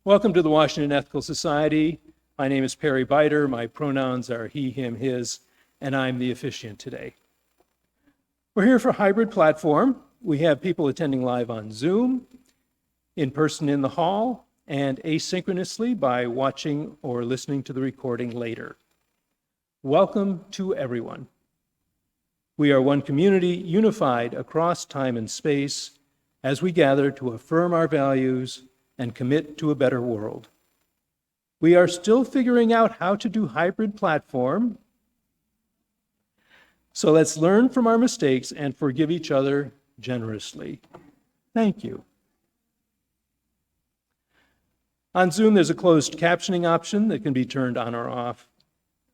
Welcome to the Washington Ethical Society. My name is Perry Biter. My pronouns are he, him, his, and I'm the officiant today. We're here for a hybrid platform. We have people attending live on Zoom, in person in the hall, and asynchronously by watching or listening to the recording later. Welcome to everyone. We are one community unified across time and space as we gather to affirm our values and commit to a better world. We are still figuring out how to do hybrid platform, so let's learn from our mistakes and forgive each other generously. Thank you. On Zoom, there's a closed captioning option that can be turned on or off.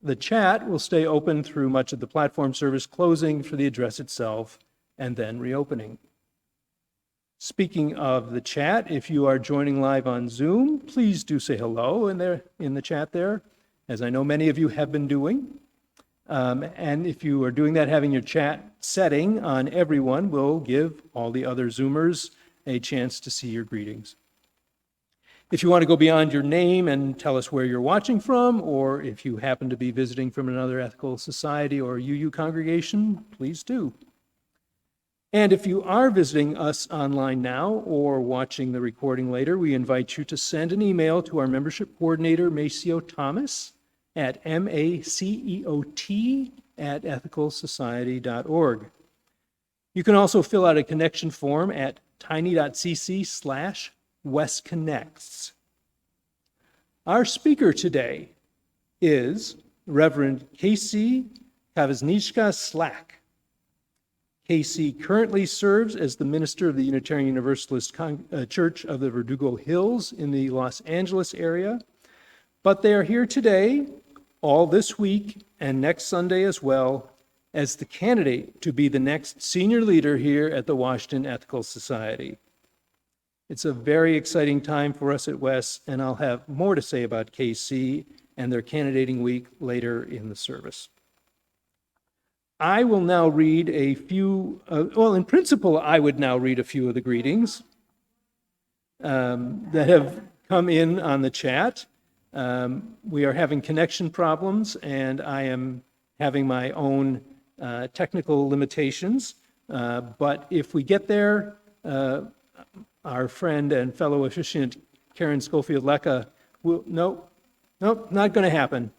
The chat will stay open through much of the platform service, closing for the address itself and then reopening. Speaking of the chat, if you are joining live on Zoom, please do say hello in the chat there, as I know many of you have been doing. And if you are doing that, having your chat setting on everyone will give all the other Zoomers a chance to see your greetings. If you want to go beyond your name and tell us where you're watching from, or if you happen to be visiting from another ethical society or UU congregation, please do. And if you are visiting us online now or watching the recording later, we invite you to send an email to our membership coordinator, Maceo Thomas, at maceot@ethicalsociety.org. You can also fill out a connection form at tiny.cc/wesconnects. Our speaker today is Reverend Casey Kavaznichka-Slack. Casey currently serves as the minister of the Unitarian Universalist Church of the Verdugo Hills in the Los Angeles area, but they are here today, all this week and next Sunday as well, as the candidate to be the next senior leader here at the Washington Ethical Society. It's a very exciting time for us at WES, and I'll have more to say about KC and their candidating week later in the service. I will now read a few, in principle, I would now read a few of the greetings that have come in on the chat. We are having connection problems, and I am having my own technical limitations. But if we get there, our friend and fellow officiant, Karen Schofield-Lecca, will, nope, not going to happen.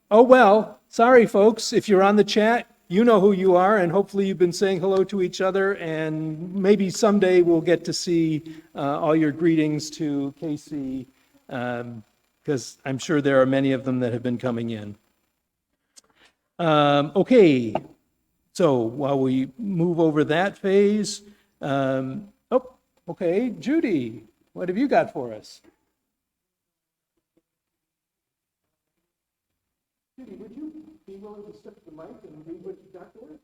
Oh, well, sorry, folks, if you're on the chat, you know who you are, and hopefully you've been saying hello to each other, and maybe someday we'll get to see all your greetings to Casey, because I'm sure there are many of them that have been coming in. Okay, so while we move over that phase, okay, Judy, what have you got for us? Judy, would you be willing to step to the mic and read what you got for us?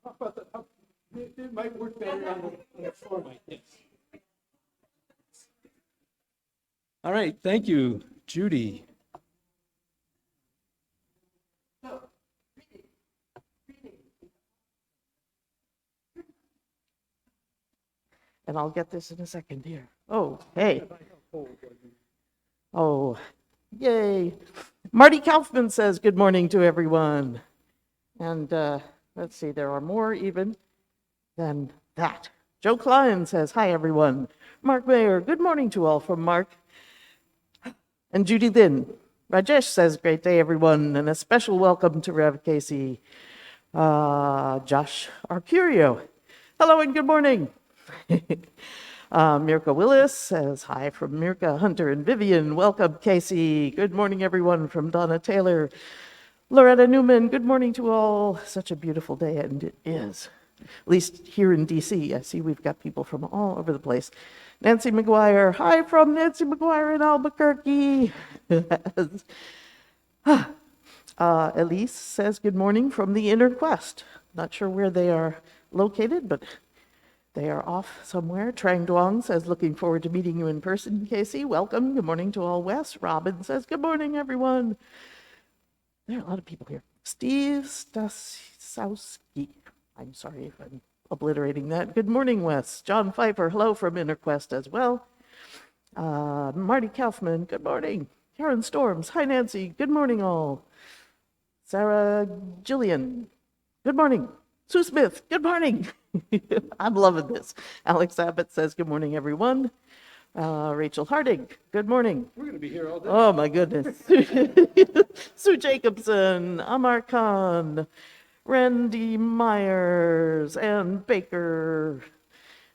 How about that? It might work better on the floor mic, yes. All right, thank you, Judy. And I'll get this in a second here. Oh, hey. Oh, yay. Marty Kaufman says good morning to everyone. And let's see, there are more even than that. Joe Klein says, hi, everyone. Mark Mayer, good morning to all from Mark. And Judy Lynn. Rajesh says, great day, everyone, and a special welcome to Rev Casey. Josh Arcurio, hello and good morning. Mirka Willis says, hi from Mirka, Hunter, and Vivian. Welcome, Casey. Good morning, everyone, from Donna Taylor. Loretta Newman, good morning to all. Such a beautiful day, and it is. At least here in D.C. I see we've got people from all over the place. Nancy McGuire, hi from Nancy McGuire in Albuquerque. Elise says, good morning from the Inner Quest. Not sure where they are located, but they are off somewhere. Trang Duong says, looking forward to meeting you in person, Casey. Welcome. Good morning to all Wes. Robin says, good morning, everyone. There are a lot of people here. Steve Stasowski. I'm sorry if I'm obliterating that. Good morning, Wes. John Pfeiffer, hello from InterQuest as well. Marty Kaufman, good morning. Karen Storms, hi Nancy, good morning all. Sarah Gillian, good morning. Sue Smith, good morning. I'm loving this. Alex Abbott says, good morning, everyone. Rachel Harding, good morning. We're going to be here all day. Oh, my goodness. Sue Jacobson, Amar Khan, Randy Myers, Ann Baker,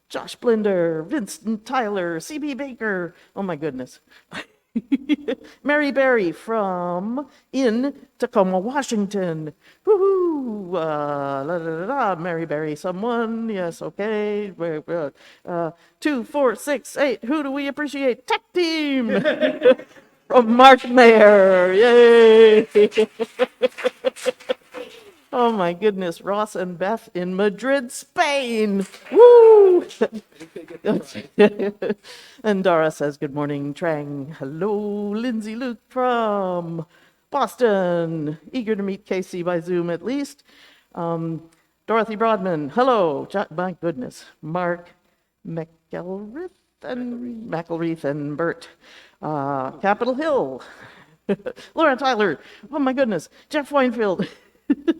Josh Blinder, Vincent Tyler, C.B. Baker. Oh, my goodness. Mary Berry from in Tacoma, Washington. Woohoo! Mary Berry, someone? Yes, okay. 2, 4, 6, 8. Who do we appreciate? Tech Team from Mark Mayer. Yay! Oh my goodness, Ross and Beth in Madrid, Spain. Woo! And Dara says, good morning, Trang. Hello, Lindsay Luke from Boston. Eager to meet Casey by Zoom at least. Dorothy Broadman, hello. My goodness. Mark McElreath and Bert. Capitol Hill. Laura Tyler. Oh my goodness. Jeff Weinfield.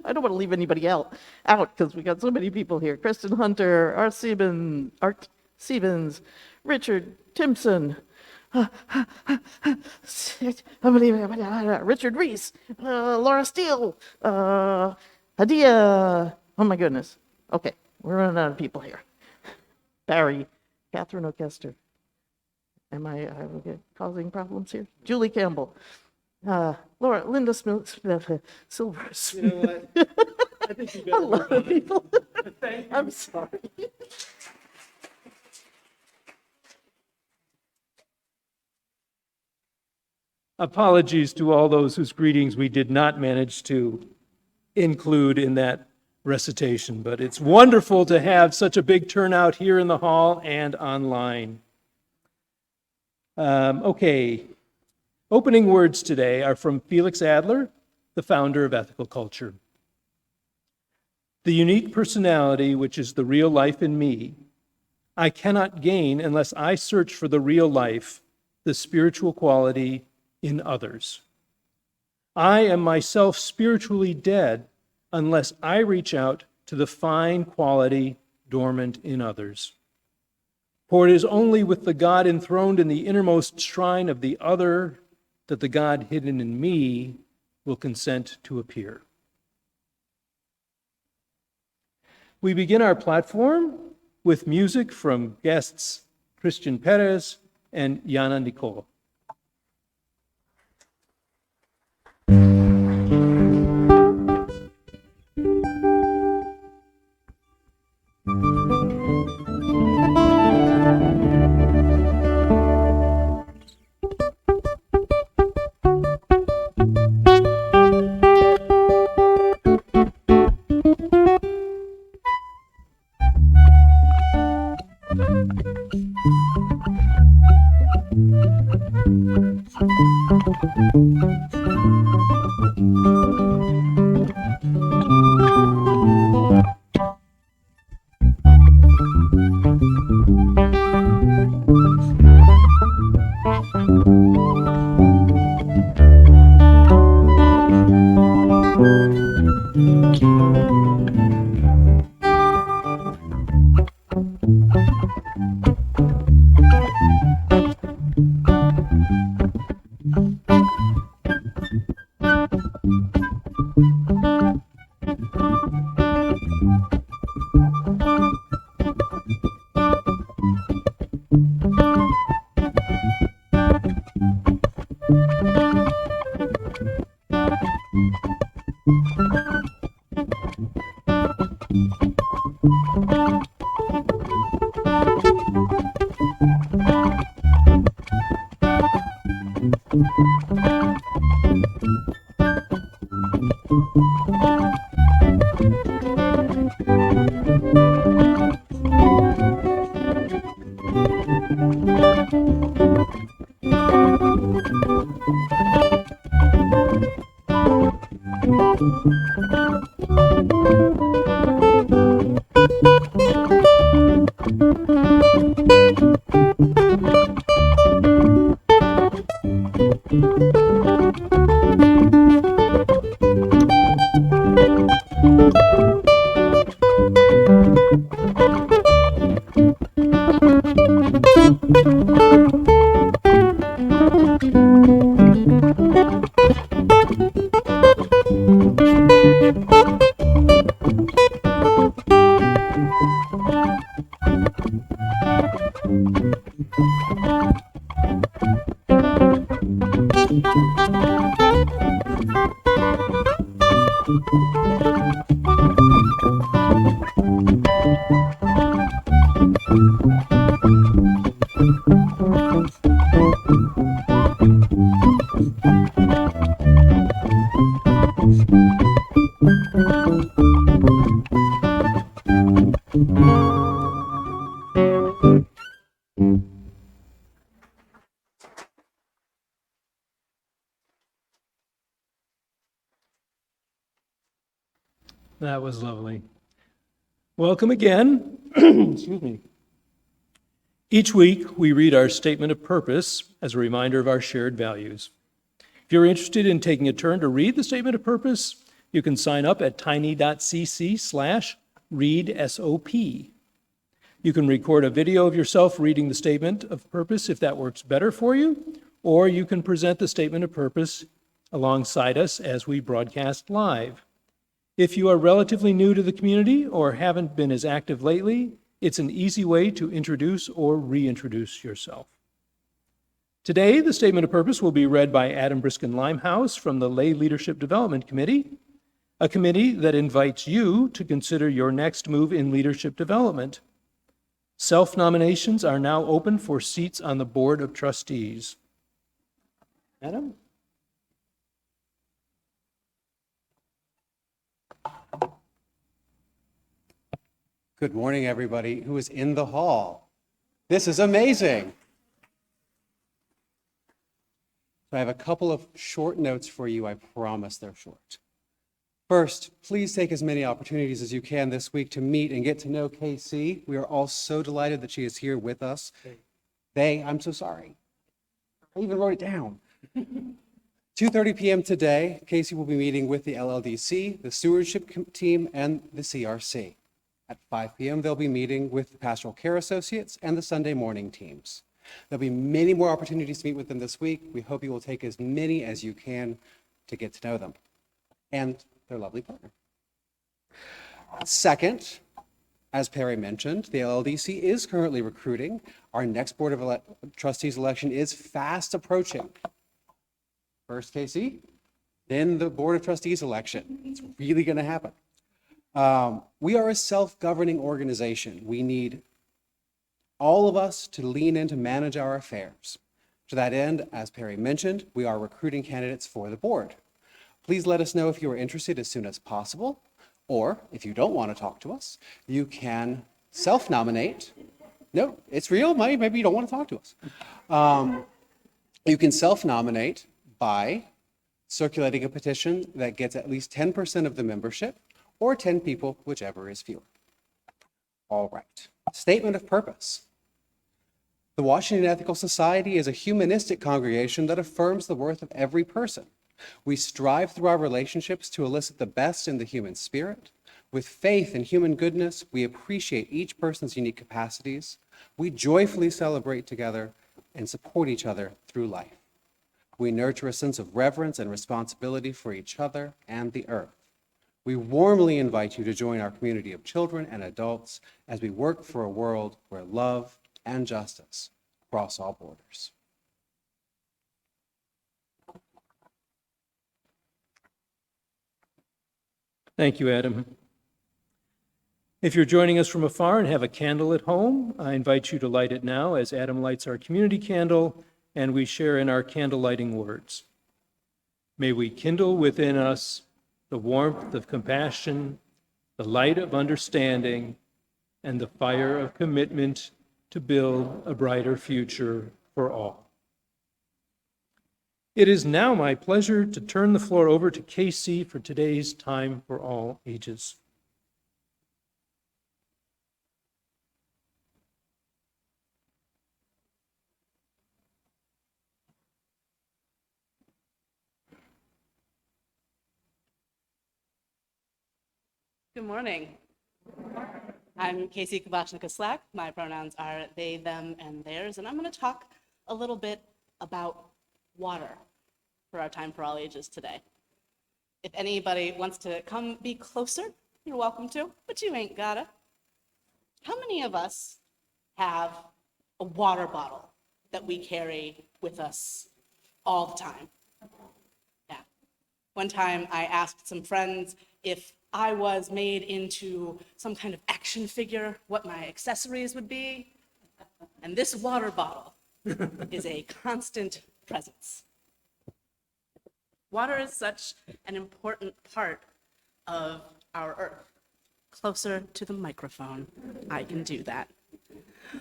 I don't want to leave anybody out because we got so many people here. Kristen Hunter, Art Stevens, Richard Timpson, Richard Reese, Laura Steele, Hadia. Oh my goodness. Okay, we're running out of people here. Barry, Catherine O'Kester. Am I causing problems here? Julie Campbell. Laura, Linda Silvers. You know what? I think you A got lot of people. Thank you. I'm sorry. Apologies to all those whose greetings we did not manage to include in that recitation, but it's wonderful to have such a big turnout here in the hall and online. Okay. Opening words today are from Felix Adler, the founder of Ethical Culture. The unique personality, which is the real life in me, I cannot gain unless I search for the real life, the spiritual quality in others. I am myself spiritually dead unless I reach out to the fine quality dormant in others. For it is only with the God enthroned in the innermost shrine of the other that the God hidden in me will consent to appear. We begin our platform with music from guests Christian Perez and Yana Nicole. That was lovely. Welcome again. Excuse me. Each week, we read our statement of purpose as a reminder of our shared values. If you're interested in taking a turn to read the statement of purpose, you can sign up at tiny.cc/readsop. You can record a video of yourself reading the statement of purpose if that works better for you, or you can present the statement of purpose alongside us as we broadcast live. If you are relatively new to the community or haven't been as active lately, it's an easy way to introduce or reintroduce yourself. Today, the statement of purpose will be read by Adam Briskin Limehouse from the Lay Leadership Development Committee, a committee that invites you to consider your next move in leadership development. Self-nominations are now open for seats on the Board of Trustees. Adam? Good morning, everybody who is in the hall. This is amazing. So I have a couple of short notes for you. I promise they're short. First, please take as many opportunities as you can this week to meet and get to know KC. We are all so delighted that she is here with us. I'm so sorry. I even wrote it down. 2:30 p.m. today, KC will be meeting with the LLDC, the stewardship team, and the CRC. At 5 p.m., they'll be meeting with the Pastoral Care Associates and the Sunday morning teams. There'll be many more opportunities to meet with them this week. We hope you will take as many as you can to get to know them and their lovely partner. Second, as Perry mentioned, the LLDC is currently recruiting. Our next Board of Trustees election is fast approaching. First KC, then the Board of Trustees election. It's really going to happen. We are a self-governing organization. We need all of us to lean in to manage our affairs. To that end, as Perry mentioned, we are recruiting candidates for the board. Please let us know if you are interested as soon as possible, or if you don't want to talk to us, you can self-nominate. No, it's real. Maybe you don't want to talk to us. You can self-nominate by circulating a petition that gets at least 10% of the membership, or 10 people, whichever is fewer. All right. Statement of purpose. The Washington Ethical Society is a humanistic congregation that affirms the worth of every person. We strive through our relationships to elicit the best in the human spirit. With faith in human goodness, we appreciate each person's unique capacities. We joyfully celebrate together and support each other through life. We nurture a sense of reverence and responsibility for each other and the earth. We warmly invite you to join our community of children and adults as we work for a world where love and justice cross all borders. Thank you, Adam. If you're joining us from afar and have a candle at home, I invite you to light it now as Adam lights our community candle and we share in our candle lighting words. May we kindle within us the warmth of compassion, the light of understanding, and the fire of commitment to build a brighter future for all. It is now my pleasure to turn the floor over to KC for today's Time for All Ages. Good morning. I'm Casey Kabachnika-Slack. My pronouns are they, them, and theirs, and I'm going to talk a little bit about water for our Time for All Ages today. If anybody wants to come be closer, you're welcome to, but you ain't gotta. How many of us have a water bottle that we carry with us all the time? Yeah. One time I asked some friends if I was made into some kind of action figure, what my accessories would be. And this water bottle is a constant presence. Water is such an important part of our earth. Closer to the microphone, I can do that.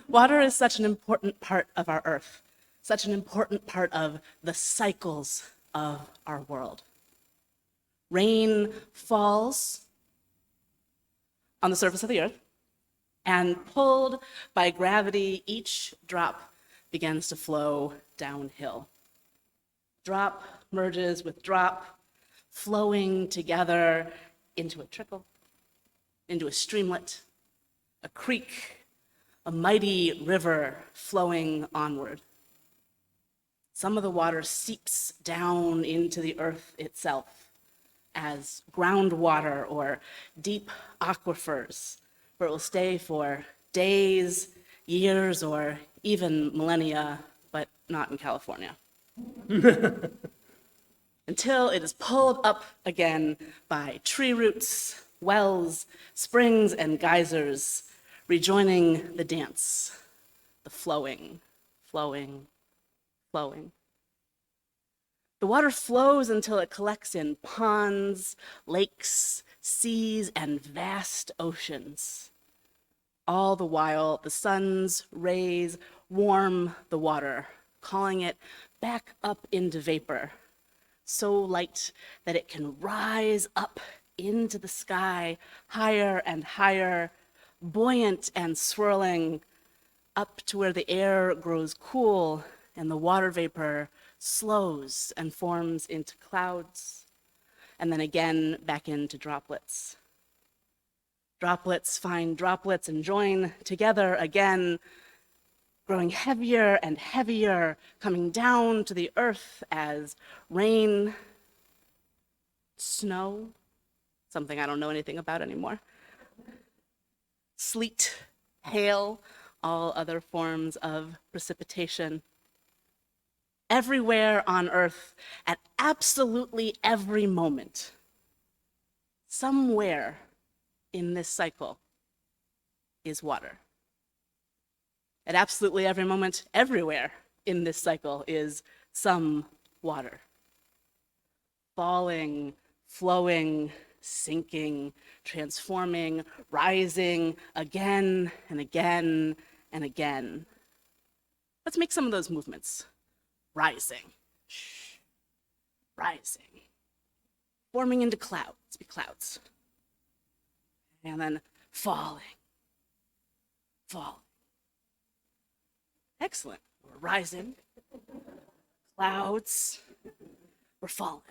Water is such an important part of our earth, such an important part of the cycles of our world. Rain falls, on the surface of the earth, and pulled by gravity, each drop begins to flow downhill. Drop merges with drop, flowing together into a trickle, into a streamlet, a creek, a mighty river flowing onward. Some of the water seeps down into the earth itself as groundwater or deep aquifers, where it will stay for days, years, or even millennia, but not in California. Until it is pulled up again by tree roots, wells, springs, and geysers, rejoining the dance, the flowing, flowing, flowing. The water flows until it collects in ponds, lakes, seas, and vast oceans. All the while, the sun's rays warm the water, calling it back up into vapor, so light that it can rise up into the sky, higher and higher, buoyant and swirling, up to where the air grows cool and the water vapor slows and forms into clouds, and then again back into droplets. Droplets find droplets and join together again, growing heavier and heavier, coming down to the earth as rain, snow, something I don't know anything about anymore, sleet, hail, all other forms of precipitation. Everywhere on earth, at absolutely every moment, somewhere in this cycle is water. At absolutely every moment, everywhere in this cycle is some water. Falling, flowing, sinking, transforming, rising again and again and again. Let's make some of those movements. Rising, rising, forming into clouds, be clouds. And then falling, falling. Excellent. We're rising, clouds, we're falling.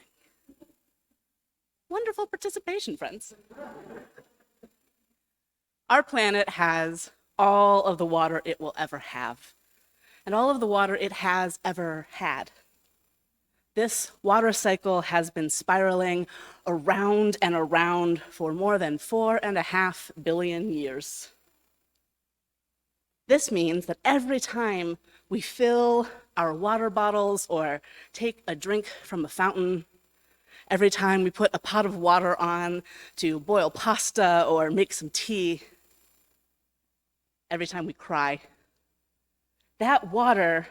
Wonderful participation, friends. Our planet has all of the water it will ever have, and all of the water it has ever had. This water cycle has been spiraling around and around for more than 4.5 billion years. This means that every time we fill our water bottles or take a drink from a fountain, every time we put a pot of water on to boil pasta or make some tea, every time we cry, that water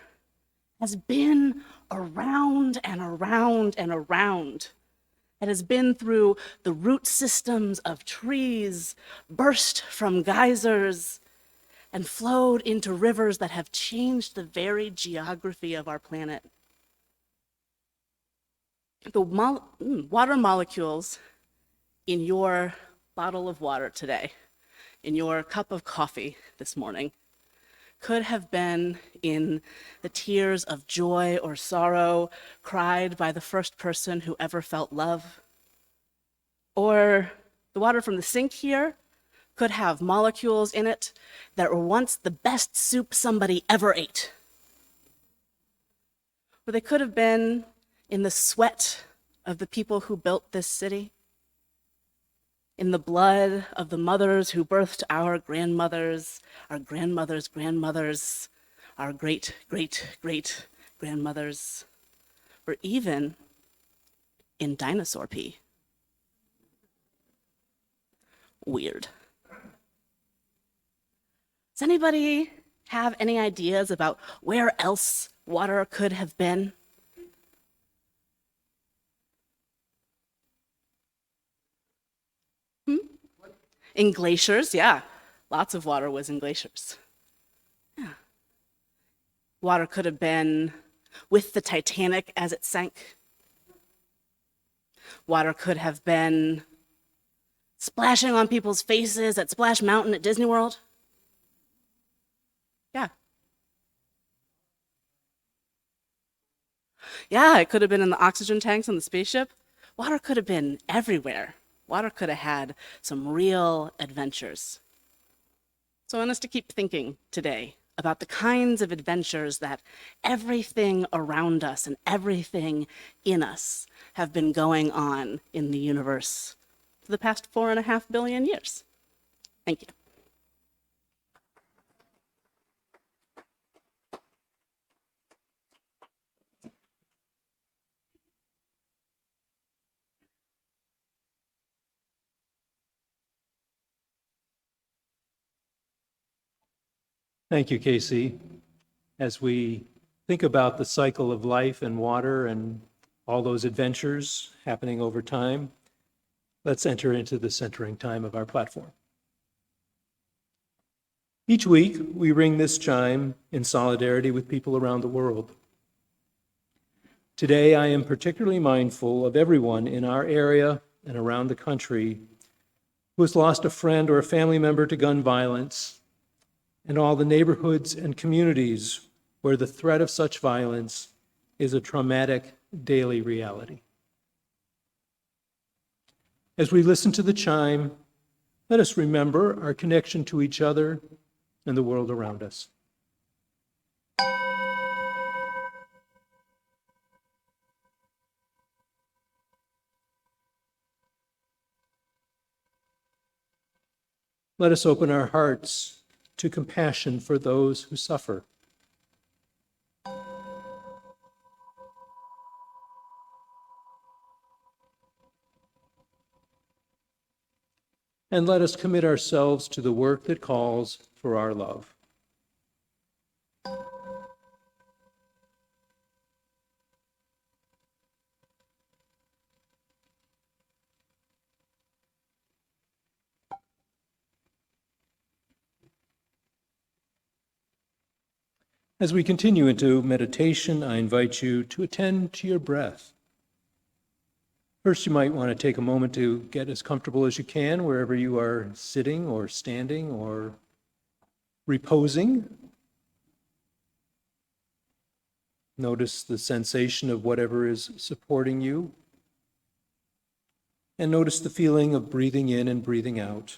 has been around and around and around. It has been through the root systems of trees, burst from geysers, and flowed into rivers that have changed the very geography of our planet. The water molecules in your bottle of water today, in your cup of coffee this morning, could have been in the tears of joy or sorrow cried by the first person who ever felt love. Or the water from the sink here could have molecules in it that were once the best soup somebody ever ate. Or they could have been in the sweat of the people who built this city, in the blood of the mothers who birthed our grandmothers, our grandmothers' grandmothers, our great-great-great-grandmothers, or even in dinosaur pee. Weird. Does anybody have any ideas about where else water could have been? In glaciers, yeah. Lots of water was in glaciers. Yeah. Water could have been with the Titanic as it sank. Water could have been Splashing on people's faces at Splash Mountain at Disney World? Yeah. Yeah, it could have been in the oxygen tanks on the spaceship. Water could have been everywhere. Water could have had some real adventures. So I want us to keep thinking today about the kinds of adventures that everything around us and everything in us have been going on in the universe for the past 4.5 billion years. Thank you. Thank you, Casey. As we think about the cycle of life and water and all those adventures happening over time, let's enter into the centering time of our platform. Each week, we ring this chime in solidarity with people around the world. Today, I am particularly mindful of everyone in our area and around the country who has lost a friend or a family member to gun violence, and all the neighborhoods and communities where the threat of such violence is a traumatic daily reality. As we listen to the chime, let us remember our connection to each other and the world around us. Let us open our hearts to compassion for those who suffer. And let us commit ourselves to the work that calls for our love. As we continue into meditation, I invite you to attend to your breath. First, you might want to take a moment to get as comfortable as you can wherever you are sitting or standing or reposing. Notice the sensation of whatever is supporting you. And notice the feeling of breathing in and breathing out.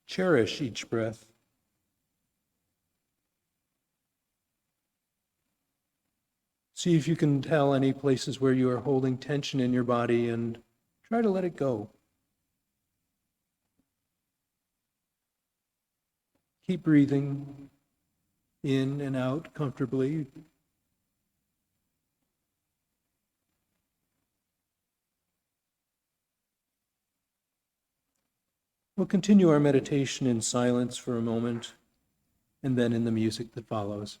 Cherish each breath. See if you can tell any places where you are holding tension in your body and try to let it go. Keep breathing in and out comfortably. We'll continue our meditation in silence for a moment and then in the music that follows.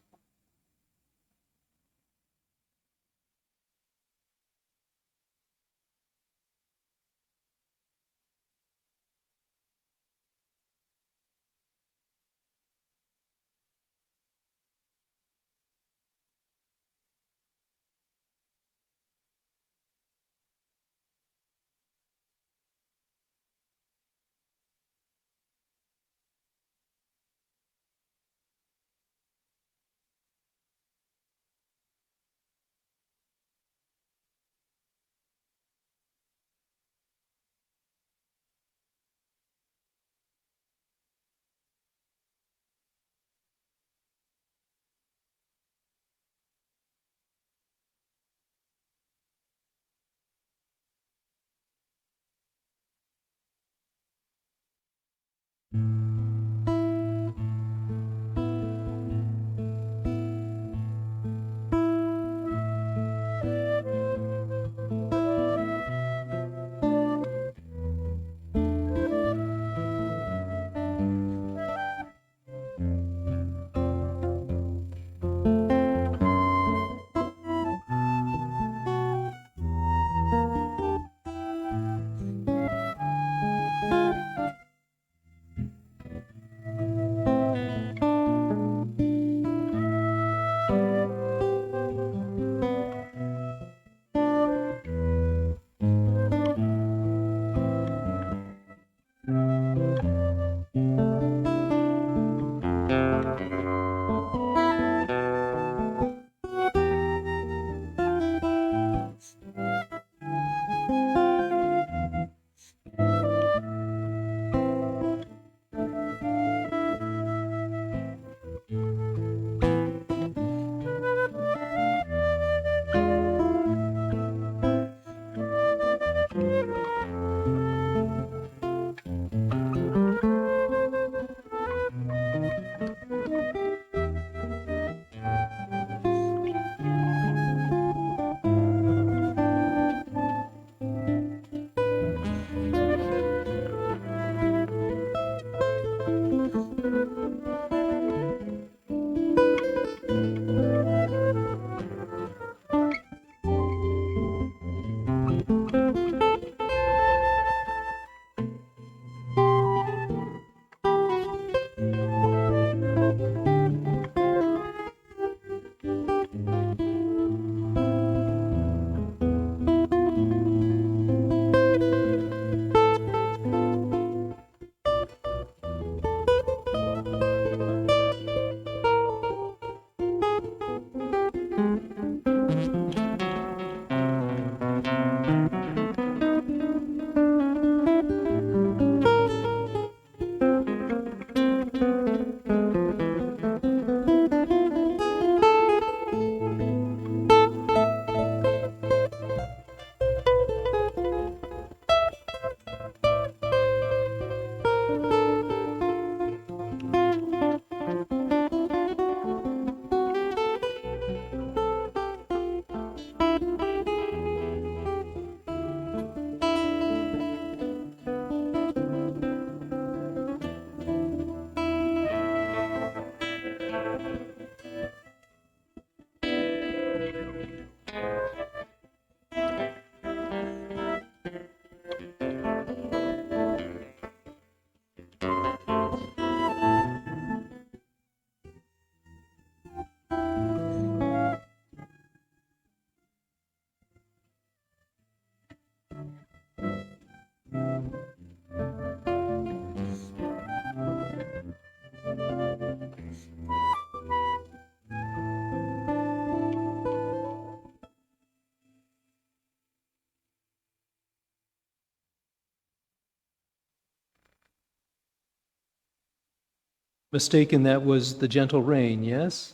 Mistaken, that was The Gentle Rain, yes?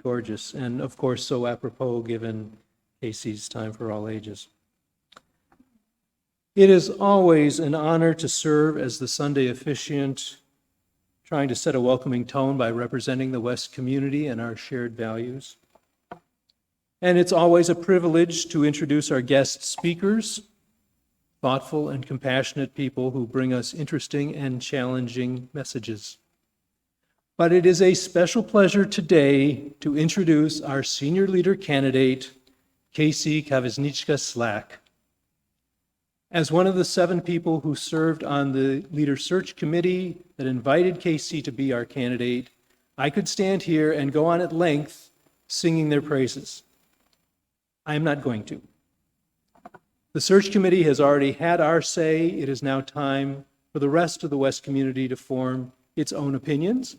Gorgeous, and of course, so apropos given Casey's Time for All Ages. It is always an honor to serve as the Sunday officiant, trying to set a welcoming tone by representing the West community and our shared values. And it's always a privilege to introduce our guest speakers, thoughtful and compassionate people who bring us interesting and challenging messages. But it is a special pleasure today to introduce our senior leader candidate, Casey Kawizniczka-Slack. As one of the 7 people who served on the leader search committee that invited Casey to be our candidate, I could stand here and go on at length singing their praises. I am not going to. The search committee has already had our say. It is now time for the rest of the West community to form its own opinions.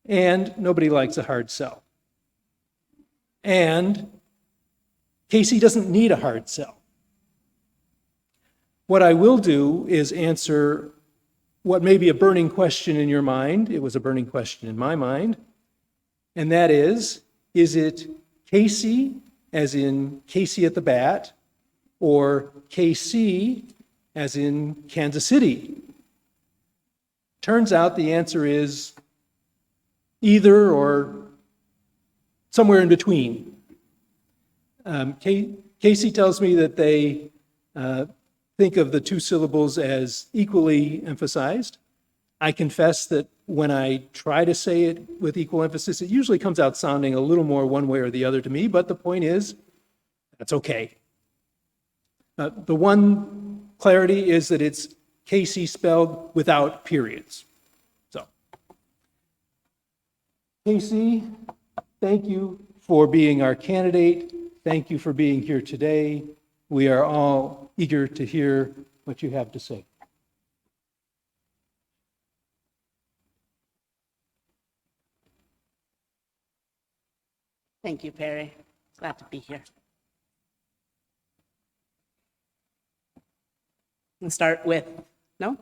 And nobody likes a hard sell. And Casey doesn't need a hard sell. What I will do is answer what may be a burning question in your mind. It was a burning question in my mind. And that is it Casey, as in Casey at the bat, or KC, as in Kansas City? Turns out the answer is either or somewhere in between. Casey tells me that they think of the 2 syllables as equally emphasized. I confess that when I try to say it with equal emphasis, it usually comes out sounding a little more one way or the other to me, but the point is, that's okay. The one clarity is that it's Casey spelled without periods. So, Casey, thank you for being our candidate. Thank you for being here today. We are all eager to hear what you have to say. Thank you, Perry. Glad to be here. We'll start with, no?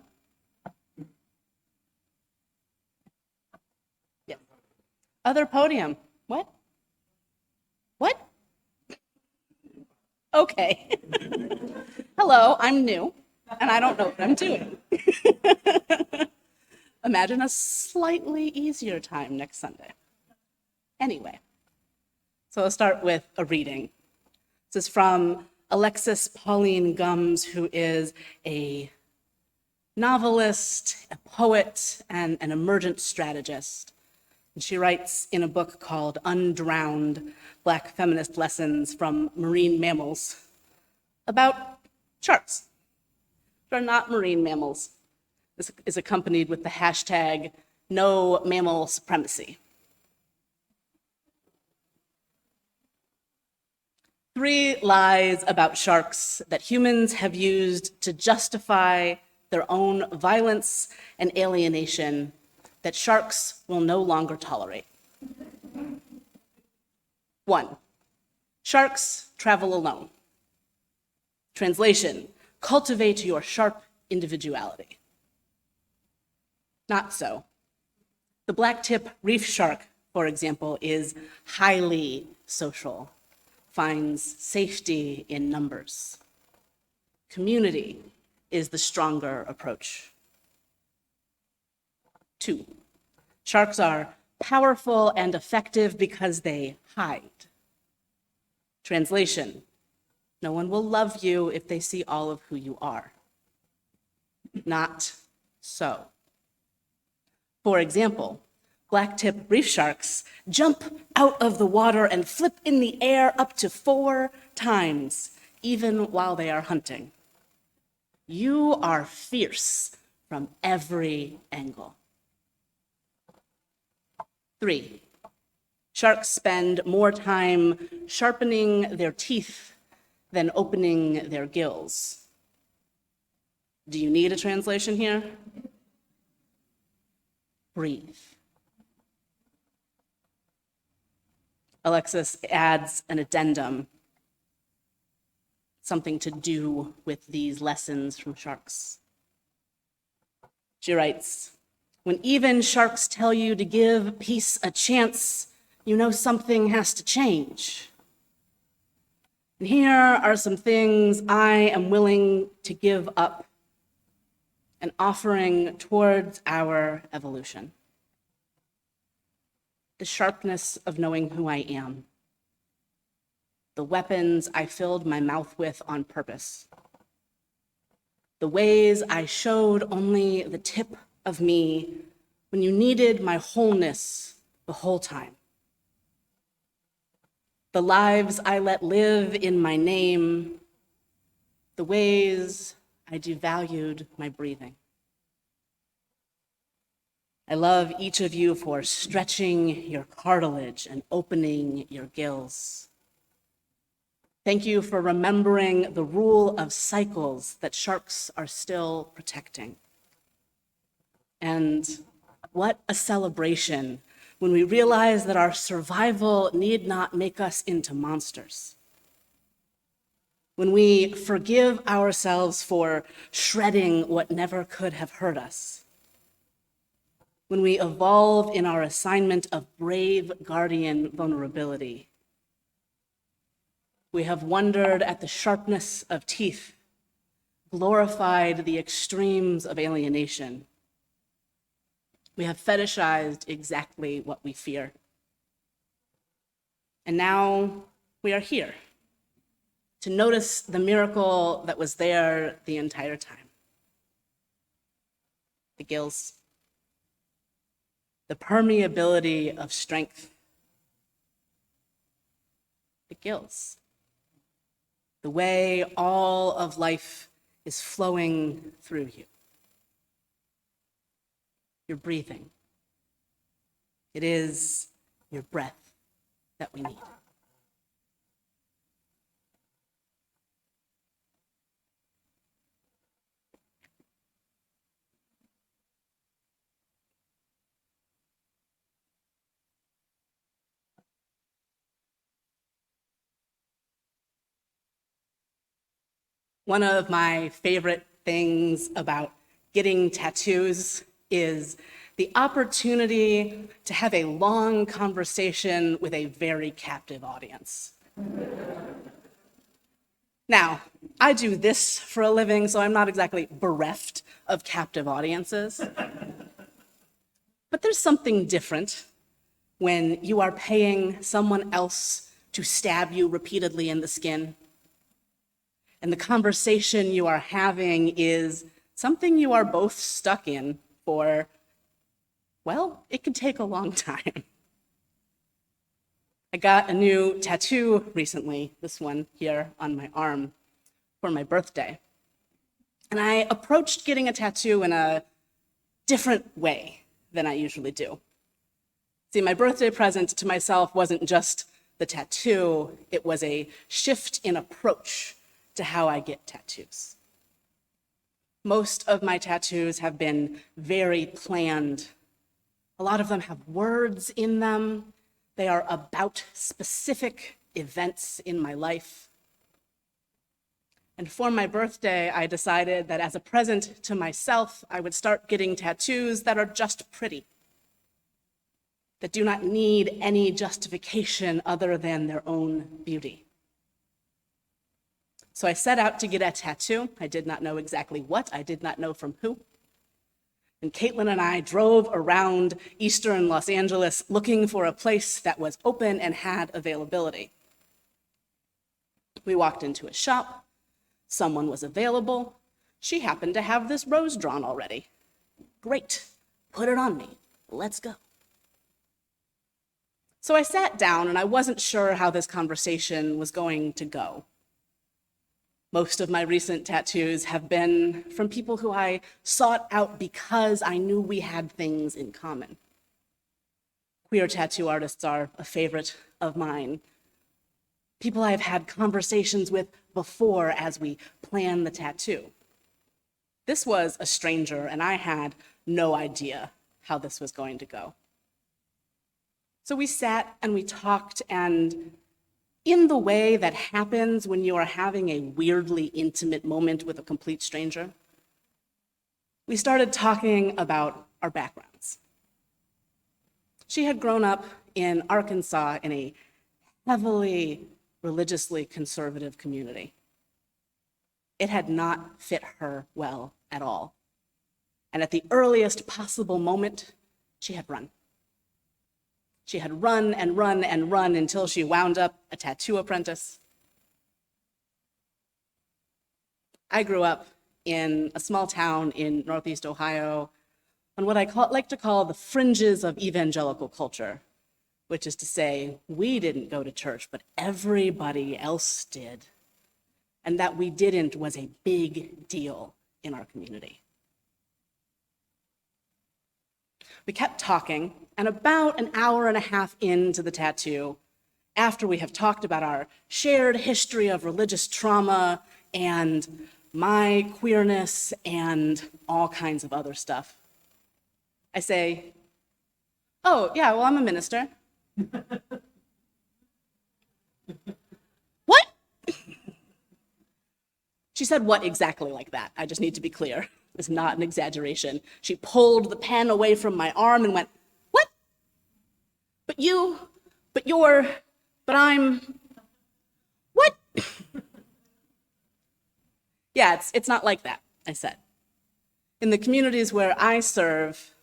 Yeah. Other podium. What? What? Okay. Hello, I'm new, and I don't know what I'm doing. Imagine a slightly easier time next Sunday. Anyway, so I'll start with a reading. This is from Alexis Pauline Gumbs, who is a novelist, a poet, and an emergent strategist. And she writes in a book called Undrowned: Black Feminist Lessons from Marine Mammals. about sharks, which are not marine mammals. This is accompanied with the hashtag no mammal supremacy. 3 lies about sharks that humans have used to justify their own violence and alienation that sharks will no longer tolerate. 1, sharks travel alone. Translation, cultivate your sharp individuality. Not so. The blacktip reef shark, for example, is highly social, finds safety in numbers. Community is the stronger approach. 2, sharks are powerful and effective because they hide. Translation, no one will love you if they see all of who you are. Not so. For example, blacktip reef sharks jump out of the water and flip in the air up to 4 times, even while they are hunting. You are fierce from every angle. 3, sharks spend more time sharpening their teeth than opening their gills. Do you need a translation here? Breathe. Alexis adds an addendum, something to do with these lessons from sharks. She writes, when even sharks tell you to give peace a chance, you know something has to change. And here are some things I am willing to give up, an offering towards our evolution. The sharpness of knowing who I am. The weapons I filled my mouth with on purpose. The ways I showed only the tip of me when you needed my wholeness the whole time. The lives I let live in my name, the ways I devalued my breathing. I love each of you for stretching your cartilage and opening your gills. Thank you for remembering the rule of cycles that sharks are still protecting. And what a celebration when we realize that our survival need not make us into monsters. When we forgive ourselves for shredding what never could have hurt us. When we evolve in our assignment of brave guardian vulnerability. We have wondered at the sharpness of teeth, glorified the extremes of alienation. We have fetishized exactly what we fear. And now we are here to notice the miracle that was there the entire time. The gills, the permeability of strength. The gills, the way all of life is flowing through you. You're breathing. It is your breath that we need. One of my favorite things about getting tattoos is the opportunity to have a long conversation with a very captive audience. Now, I do this for a living, so I'm not exactly bereft of captive audiences. But there's something different when you are paying someone else to stab you repeatedly in the skin. And the conversation you are having is something you are both stuck in for, well, it could take a long time. I got a new tattoo recently, this one here on my arm, for my birthday. And I approached getting a tattoo in a different way than I usually do. See, my birthday present to myself wasn't just the tattoo, it was a shift in approach to how I get tattoos. Most of my tattoos have been very planned. A lot of them have words in them. They are about specific events in my life. And for my birthday, I decided that as a present to myself, I would start getting tattoos that are just pretty, that do not need any justification other than their own beauty. So I set out to get a tattoo. I did not know exactly what. I did not know from who. And Caitlin and I drove around eastern Los Angeles looking for a place that was open and had availability. We walked into a shop. Someone was available. She happened to have this rose drawn already. Great, put it on me. Let's go. So I sat down and I wasn't sure how this conversation was going to go. Most of my recent tattoos have been from people who I sought out because I knew we had things in common. Queer tattoo artists are a favorite of mine. People I've had conversations with before as we plan the tattoo. This was a stranger, and I had no idea how this was going to go. So we sat and we talked, and in the way that happens when you are having a weirdly intimate moment with a complete stranger, we started talking about our backgrounds. She had grown up in Arkansas in a heavily religiously conservative community. It had not fit her well at all. And at the earliest possible moment, she had run. She had run and run and run until she wound up a tattoo apprentice. I grew up in a small town in Northeast Ohio on what I like to call the fringes of evangelical culture, which is to say, we didn't go to church, but everybody else did. And that we didn't was a big deal in our community. We kept talking, and about an hour and a half into the tattoo, after we have talked about our shared history of religious trauma and my queerness and all kinds of other stuff, I say, "Oh, yeah, well, I'm a minister." "What?" She said what exactly like that. I just need to be clear. It's not an exaggeration. She pulled the pen away from my arm and went, "What? But I'm, what?" "Yeah, it's not like that," I said. "In the communities where I serve,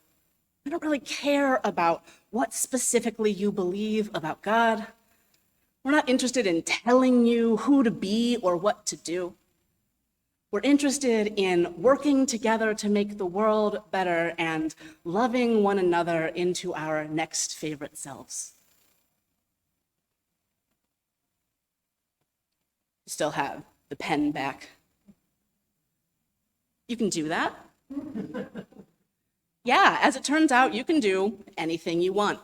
I don't really care about what specifically you believe about God. We're not interested in telling you who to be or what to do. We're interested in working together to make the world better and loving one another into our next favorite selves." Still have the pen back. "You can do that?" "Yeah, as it turns out, you can do anything you want."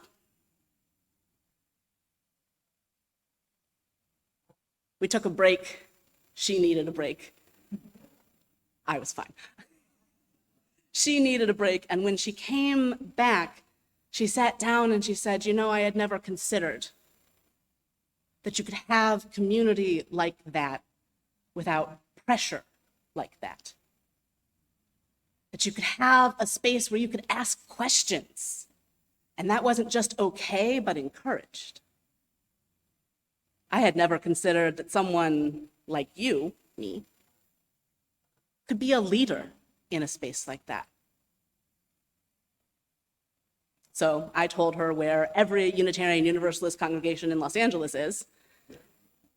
We took a break. She needed a break. I was fine. She needed a break, and when she came back, she sat down and she said, I had never considered that you could have community like that without pressure like that. That you could have a space where you could ask questions, and that wasn't just okay, but encouraged. I had never considered that someone like you, me, could be a leader in a space like that. So I told her where every Unitarian Universalist congregation in Los Angeles is,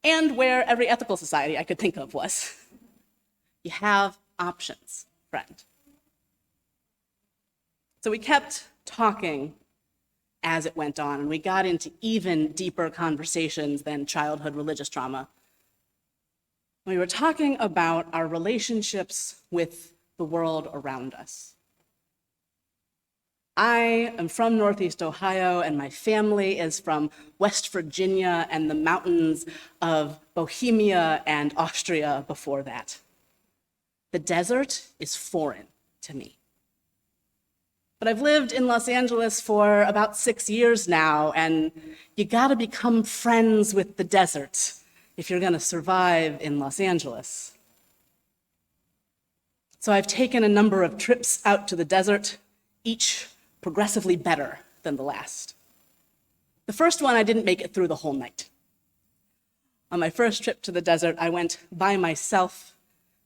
and where every ethical society I could think of was. You have options, friend. So we kept talking as it went on, and we got into even deeper conversations than childhood religious trauma. We were talking about our relationships with the world around us. I am from Northeast Ohio, and my family is from West Virginia and the mountains of Bohemia and Austria before that. The desert is foreign to me. But I've lived in Los Angeles for about 6 years now, and you gotta become friends with the desert if you're gonna survive in Los Angeles. So I've taken a number of trips out to the desert, each progressively better than the last. The first one, I didn't make it through the whole night. On my first trip to the desert, I went by myself,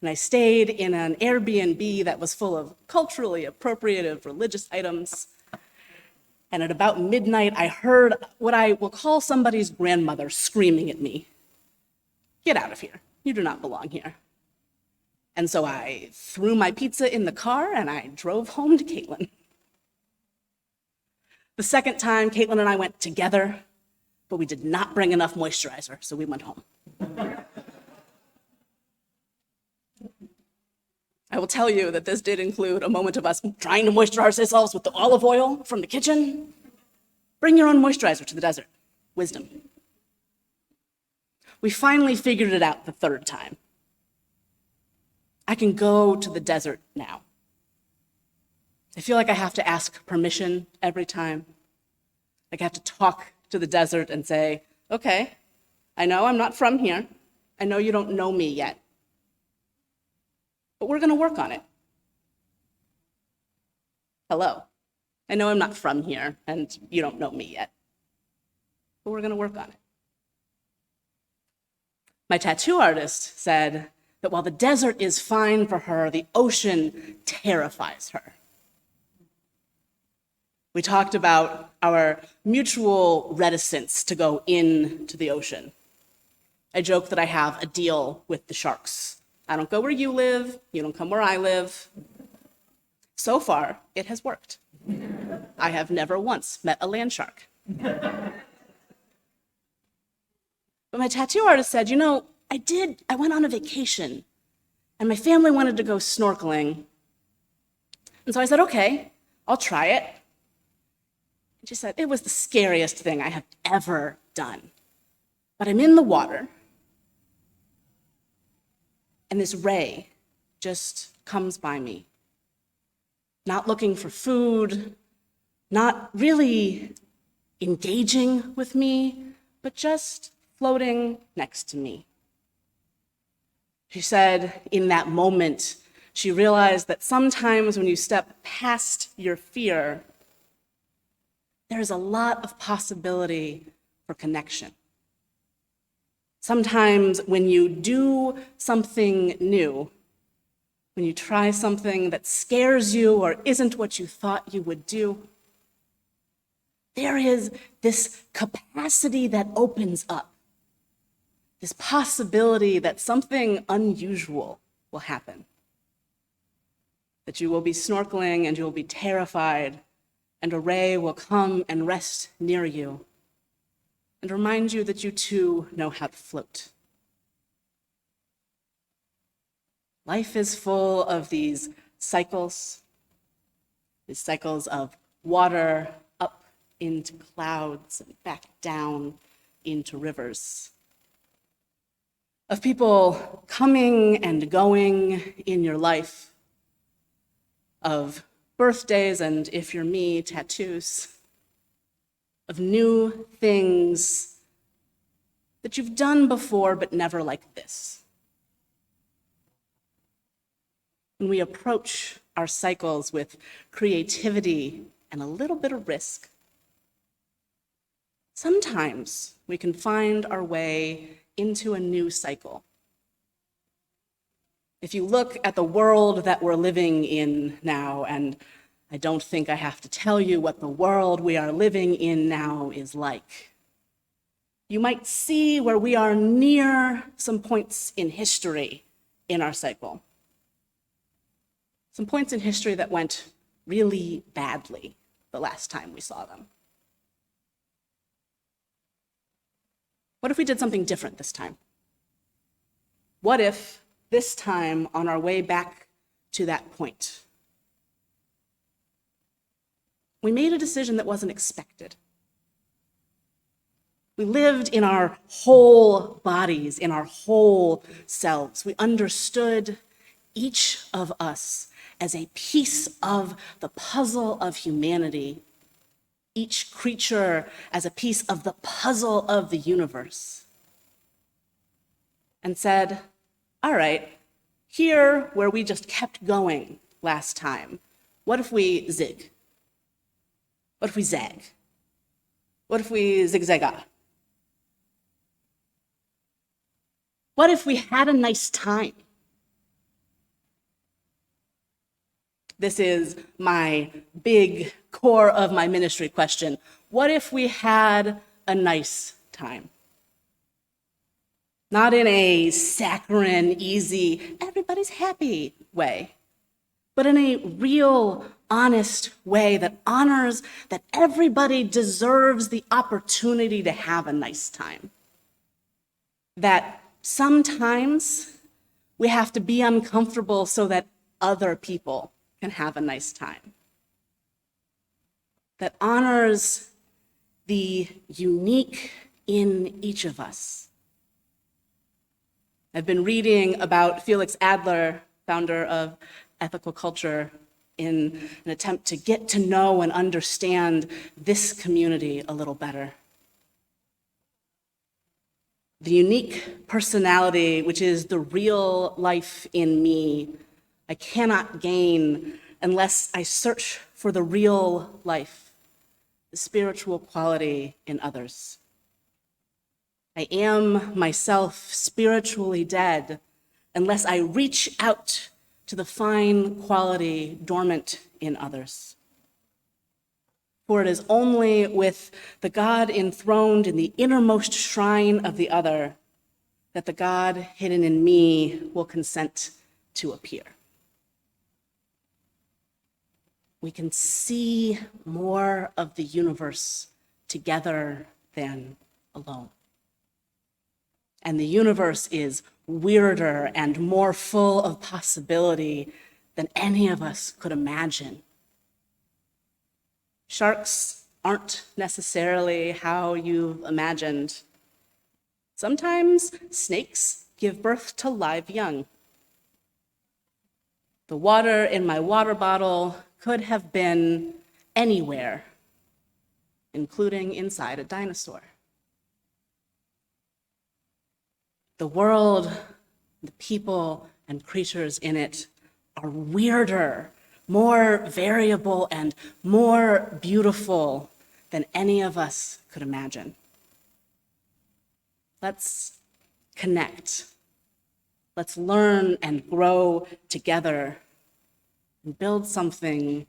and I stayed in an Airbnb that was full of culturally appropriative religious items. And at about midnight, I heard what I will call somebody's grandmother screaming at me, "Get out of here. You do not belong here." And so I threw my pizza in the car and I drove home to Caitlin. The second time, Caitlin and I went together, but we did not bring enough moisturizer, so we went home. I will tell you that this did include a moment of us trying to moisturize ourselves with the olive oil from the kitchen. Bring your own moisturizer to the desert. Wisdom. We finally figured it out the third time. I can go to the desert now. I feel like I have to ask permission every time. Like I have to talk to the desert and say, "Okay, I know I'm not from here. I know you don't know me yet. But we're gonna work on it. Hello, I know I'm not from here and you don't know me yet. But we're gonna work on it." My tattoo artist said that while the desert is fine for her, the ocean terrifies her. We talked about our mutual reticence to go into the ocean. I joke that I have a deal with the sharks. I don't go where you live, you don't come where I live. So far, it has worked. I have never once met a land shark. But my tattoo artist said, I went on a vacation and my family wanted to go snorkeling. And so I said, "Okay, I'll try it." And she said, "It was the scariest thing I have ever done. But I'm in the water, and this ray just comes by me, not looking for food, not really engaging with me, but just floating next to me." She said in that moment, she realized that sometimes when you step past your fear, there's a lot of possibility for connection. Sometimes when you do something new, when you try something that scares you or isn't what you thought you would do, there is this capacity that opens up, this possibility that something unusual will happen, that you will be snorkeling and you will be terrified, and a ray will come and rest near you and remind you that you too know how to float. Life is full of these cycles of water up into clouds and back down into rivers, of people coming and going in your life, of birthdays and, if you're me, tattoos, of new things that you've done before but never like this. When we approach our cycles with creativity and a little bit of risk, sometimes we can find our way into a new cycle. If you look at the world that we're living in now, and I don't think I have to tell you what the world we are living in now is like, you might see where we are near some points in history in our cycle. Some points in history that went really badly the last time we saw them. What if we did something different this time? What if this time on our way back to that point, we made a decision that wasn't expected? We lived in our whole bodies, in our whole selves. We understood each of us as a piece of the puzzle of humanity, each creature as a piece of the puzzle of the universe, and said, all right, here where we just kept going last time, what if we zig? What if we zag? What if we zigzag? What if we had a nice time? This is my big core of my ministry question. What if we had a nice time? Not in a saccharine, easy, everybody's happy way, but in a real, honest way that honors that everybody deserves the opportunity to have a nice time. That sometimes we have to be uncomfortable so that other people can have a nice time. That honors the unique in each of us. I've been reading about Felix Adler, founder of Ethical Culture, in an attempt to get to know and understand this community a little better. The unique personality, which is the real life in me, I cannot gain unless I search for the real life, the spiritual quality in others. I am myself spiritually dead unless I reach out to the fine quality dormant in others. For it is only with the God enthroned in the innermost shrine of the other that the God hidden in me will consent to appear. We can see more of the universe together than alone. And the universe is weirder and more full of possibility than any of us could imagine. Sharks aren't necessarily how you've imagined. Sometimes snakes give birth to live young. The water in my water bottle could have been anywhere, including inside a dinosaur. The world, the people and creatures in it are weirder, more variable, and more beautiful than any of us could imagine. Let's connect. Let's learn and grow together and build something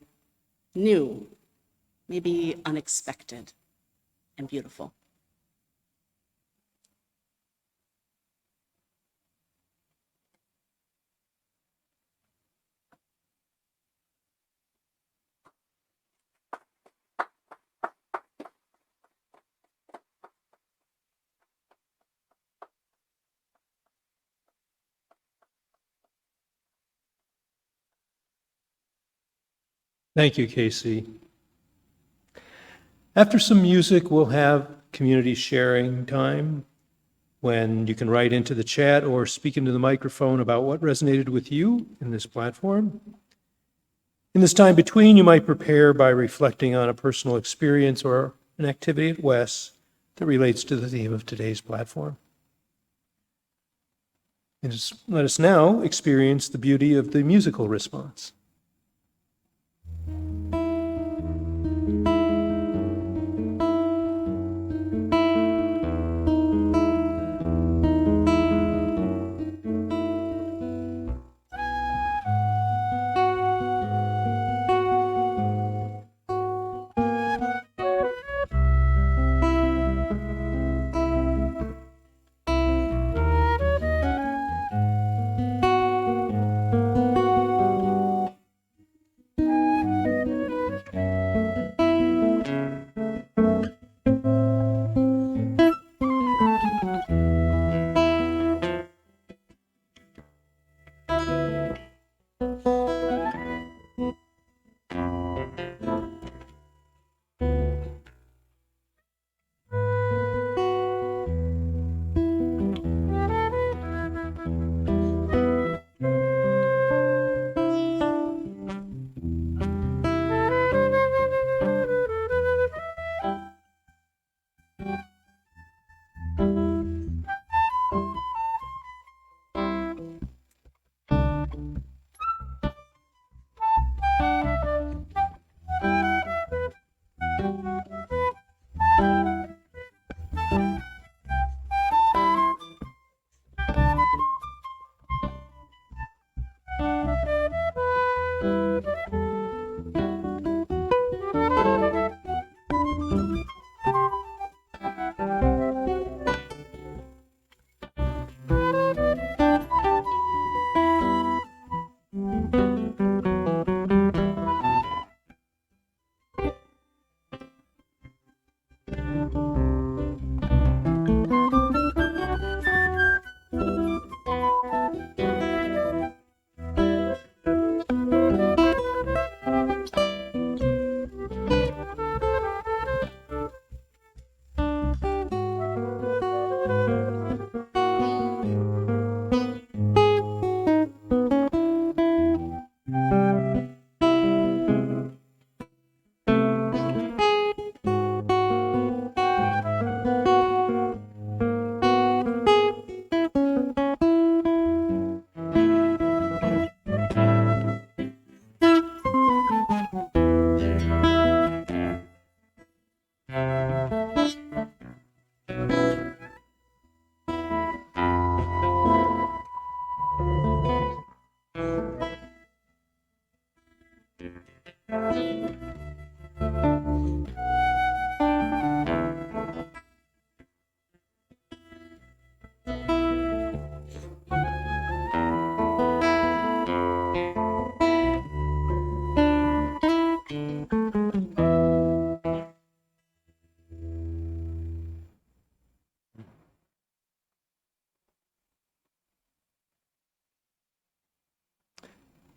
new, maybe unexpected and beautiful. Thank you, Casey. After some music, we'll have community sharing time when you can write into the chat or speak into the microphone about what resonated with you in this platform. In this time between, you might prepare by reflecting on a personal experience or an activity at WES that relates to the theme of today's platform. And just let us now experience the beauty of the musical response.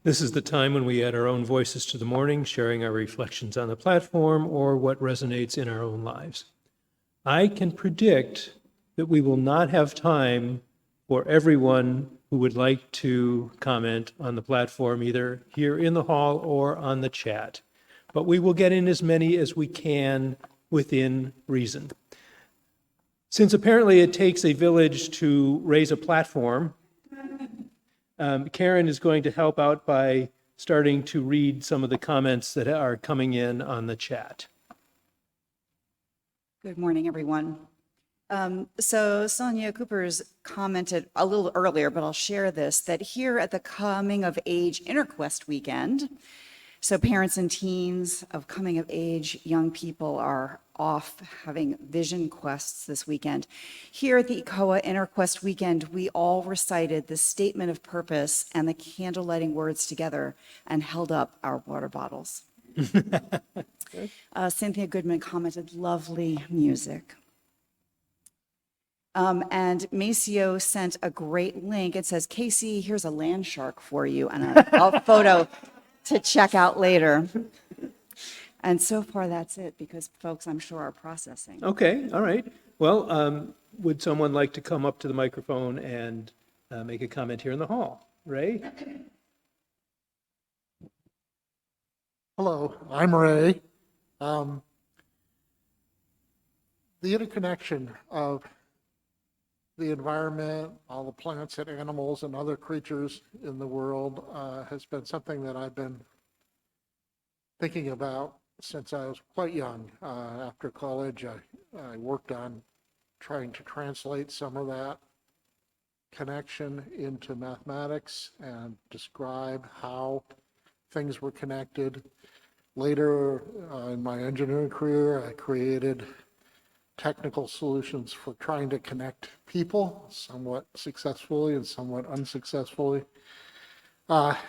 This is the time when we add our own voices to the morning, sharing our reflections on the platform or what resonates in our own lives. I can predict that we will not have time for everyone who would like to comment on the platform, either here in the hall or on the chat. But we will get in as many as we can within reason. Since apparently it takes a village to raise a platform, Karen is going to help out by starting to read some of the comments that are coming in on the chat. Good morning, everyone. So Sonia Cooper's commented a little earlier, but I'll share this, that here at the Coming of Age InterQuest weekend, so parents and teens of coming of age young people are off having vision quests this weekend. Here at the ECOA InterQuest weekend, we all recited the statement of purpose and the candle lighting words together and held up our water bottles. Cynthia Goodman commented, lovely music. And Maceo sent a great link. It says, Casey, here's a land shark for you and a photo to check out later. And so far, that's it, because folks, I'm sure, are processing. Okay, all right. Well, would someone like to come up to the microphone and make a comment here in the hall? Ray? Hello, I'm Ray. The interconnection of the environment, all the plants and animals and other creatures in the world has been something that I've been thinking about since I was quite young. After college, I worked on trying to translate some of that connection into mathematics and describe how things were connected. Later in my engineering career, I created technical solutions for trying to connect people, somewhat successfully and somewhat unsuccessfully. But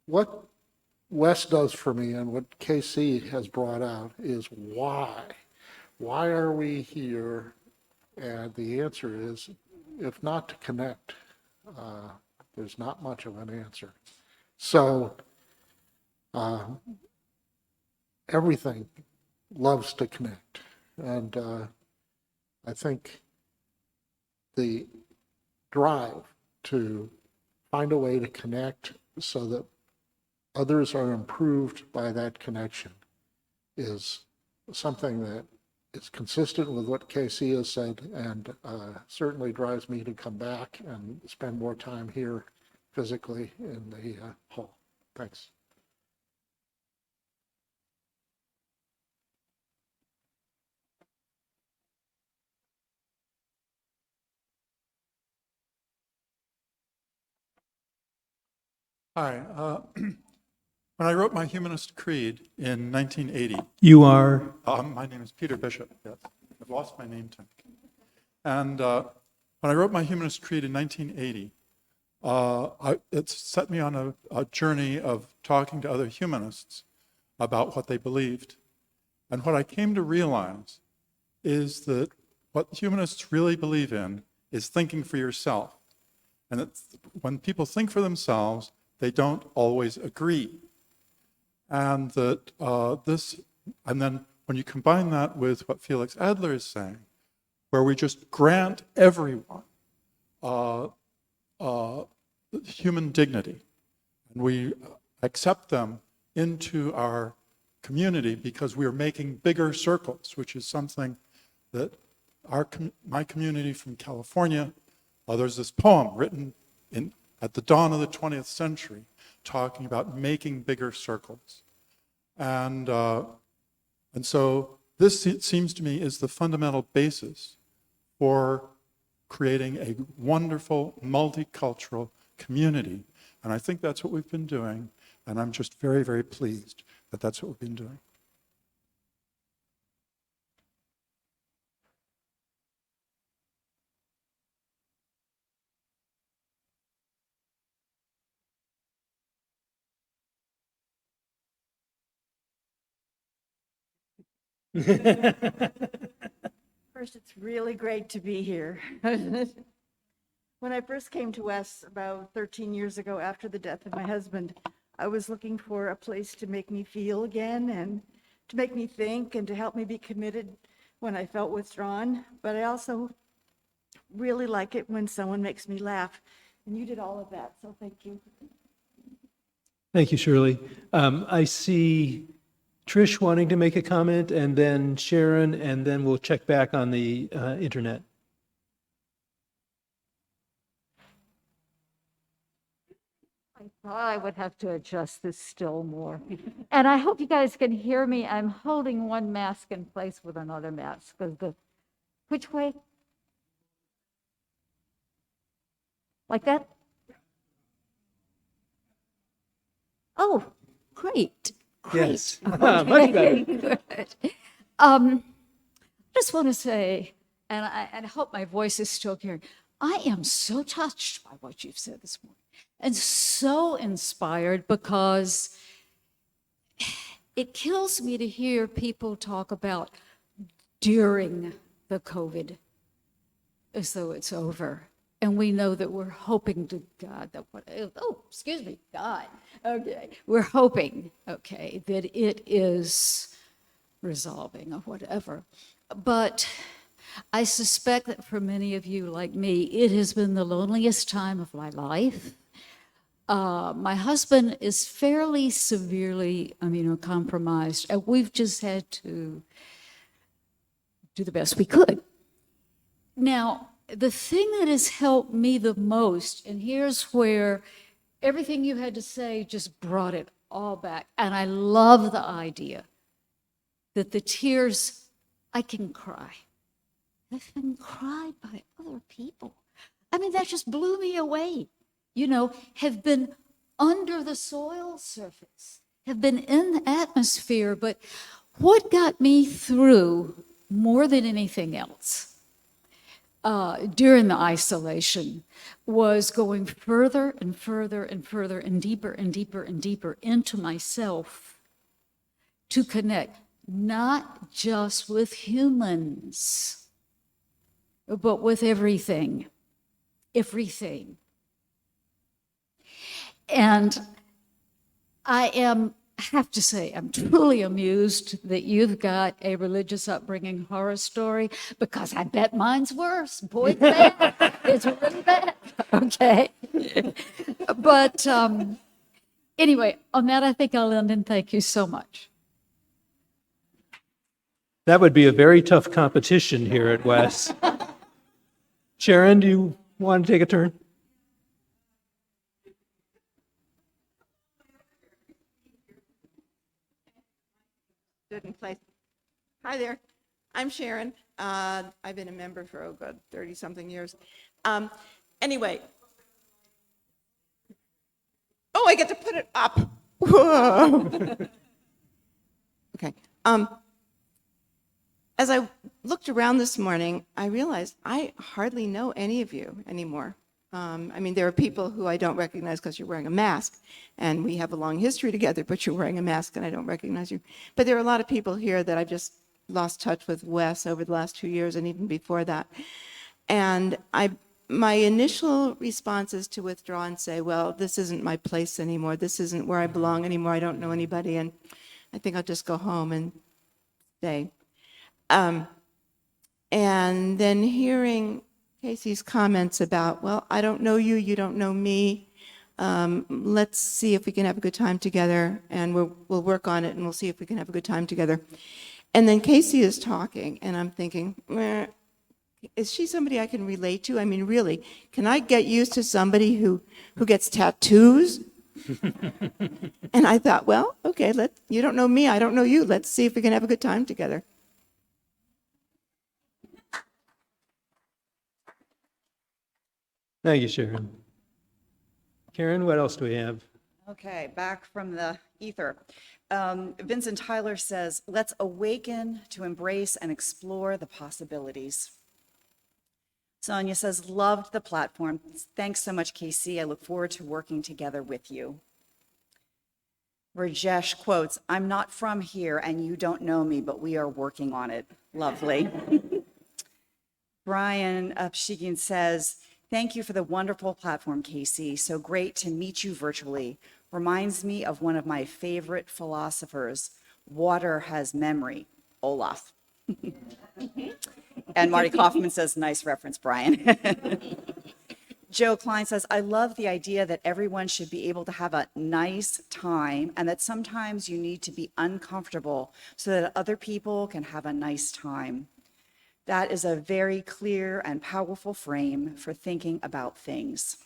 what WES does for me and what KC has brought out is why. Why are we here? And the answer is, if not to connect, there's not much of an answer. So everything loves to connect. And I think the drive to find a way to connect so that others are improved by that connection is something that is consistent with what KC has said, and certainly drives me to come back and spend more time here physically in the hall. Thanks. Hi. When I wrote my humanist creed in 1980, You are, my name is Peter Bishop, yes. I've lost my name tag. And when I wrote my humanist creed in 1980, it set me on a journey of talking to other humanists about what they believed. And what I came to realize is that what humanists really believe in is thinking for yourself. And that when people think for themselves, they don't always agree. And that and then when you combine that with what Felix Adler is saying, where we just grant everyone human dignity, and we accept them into our community because we are making bigger circles, which is something that my community from California, there's this poem written at the dawn of the 20th century talking about making bigger circles. And so this, it seems to me, is the fundamental basis for creating a wonderful multicultural community. And I think that's what we've been doing. And I'm just very, very pleased that that's what we've been doing. First, it's really great to be here. When I first came to WES about 13 years ago after the death of my husband, I was looking for a place to make me feel again and to make me think and to help me be committed when I felt withdrawn. But I also really like it when someone makes me laugh. And you did all of that, so thank you. thank you, Shirley. I see Trish wanting to make a comment, and then Sharon, and then we'll check back on the internet. I thought I would have to adjust this still more. And I hope you guys can hear me. I'm holding one mask in place with another mask because which way? Like that? Oh, great. Great. Yes, much better. Good. Just want to say, and I hope my voice is still carrying, I am so touched by what you've said this morning and so inspired because it kills me to hear people talk about during the COVID as though it's over. And we know that we're hoping to God that God. Okay. We're hoping, okay, that it is resolving or whatever. But I suspect that for many of you like me, it has been the loneliest time of my life. My husband is fairly severely immunocompromised, and we've just had to do the best we could. Now, the thing that has helped me the most, and here's where everything you had to say just brought it all back, and I love the idea that the tears, I can cry. I've been cried by other people. I mean, that just blew me away. Have been under the soil surface, have been in the atmosphere. But what got me through more than anything else during the isolation was going further and further and further and deeper and deeper and deeper into myself to connect, not just with humans, but with everything. Everything. And I have to say, I'm truly amused that you've got a religious upbringing horror story, because I bet mine's worse. Boy, it's bad. It's really bad. Okay. But anyway, on that, I think I'll end, and thank you so much. That would be a very tough competition here at WES. Sharon, do you want to take a turn? Stood in place. Hi there, I'm Sharon. I've been a member for, 30-something years. Anyway. Oh, I get to put it up. Whoa. Okay. As I looked around this morning, I realized I hardly know any of you anymore. I mean, there are people who I don't recognize because you're wearing a mask, and we have a long history together, but you're wearing a mask and I don't recognize you. But there are a lot of people here that I've just lost touch with WES over the last 2 years and even before that. And my initial response is to withdraw and say, well, this isn't my place anymore. This isn't where I belong anymore. I don't know anybody, and I think I'll just go home and stay. And then hearing Casey's comments about, well, I don't know you, you don't know me. Let's see if we can have a good time together, and we'll work on it, and we'll see if we can have a good time together. And then Casey is talking, and I'm thinking, is she somebody I can relate to? I mean, really, can I get used to somebody who gets tattoos? And I thought, well, okay, you don't know me, I don't know you. Let's see if we can have a good time together. Thank you, Sharon. Karen, what else do we have? Okay, back from the ether. Vincent Tyler says, let's awaken to embrace and explore the possibilities. Sonia says, loved the platform. Thanks so much, Casey. I look forward to working together with you. Rajesh quotes, I'm not from here and you don't know me, but we are working on it. Lovely. Brian Upshikin says, thank you for the wonderful platform, Casey. So great to meet you virtually. Reminds me of one of my favorite philosophers. Water has memory. Olaf. And Marty Kaufman says, nice reference, Brian. Joe Klein says, I love the idea that everyone should be able to have a nice time and that sometimes you need to be uncomfortable so that other people can have a nice time. That is a very clear and powerful frame for thinking about things.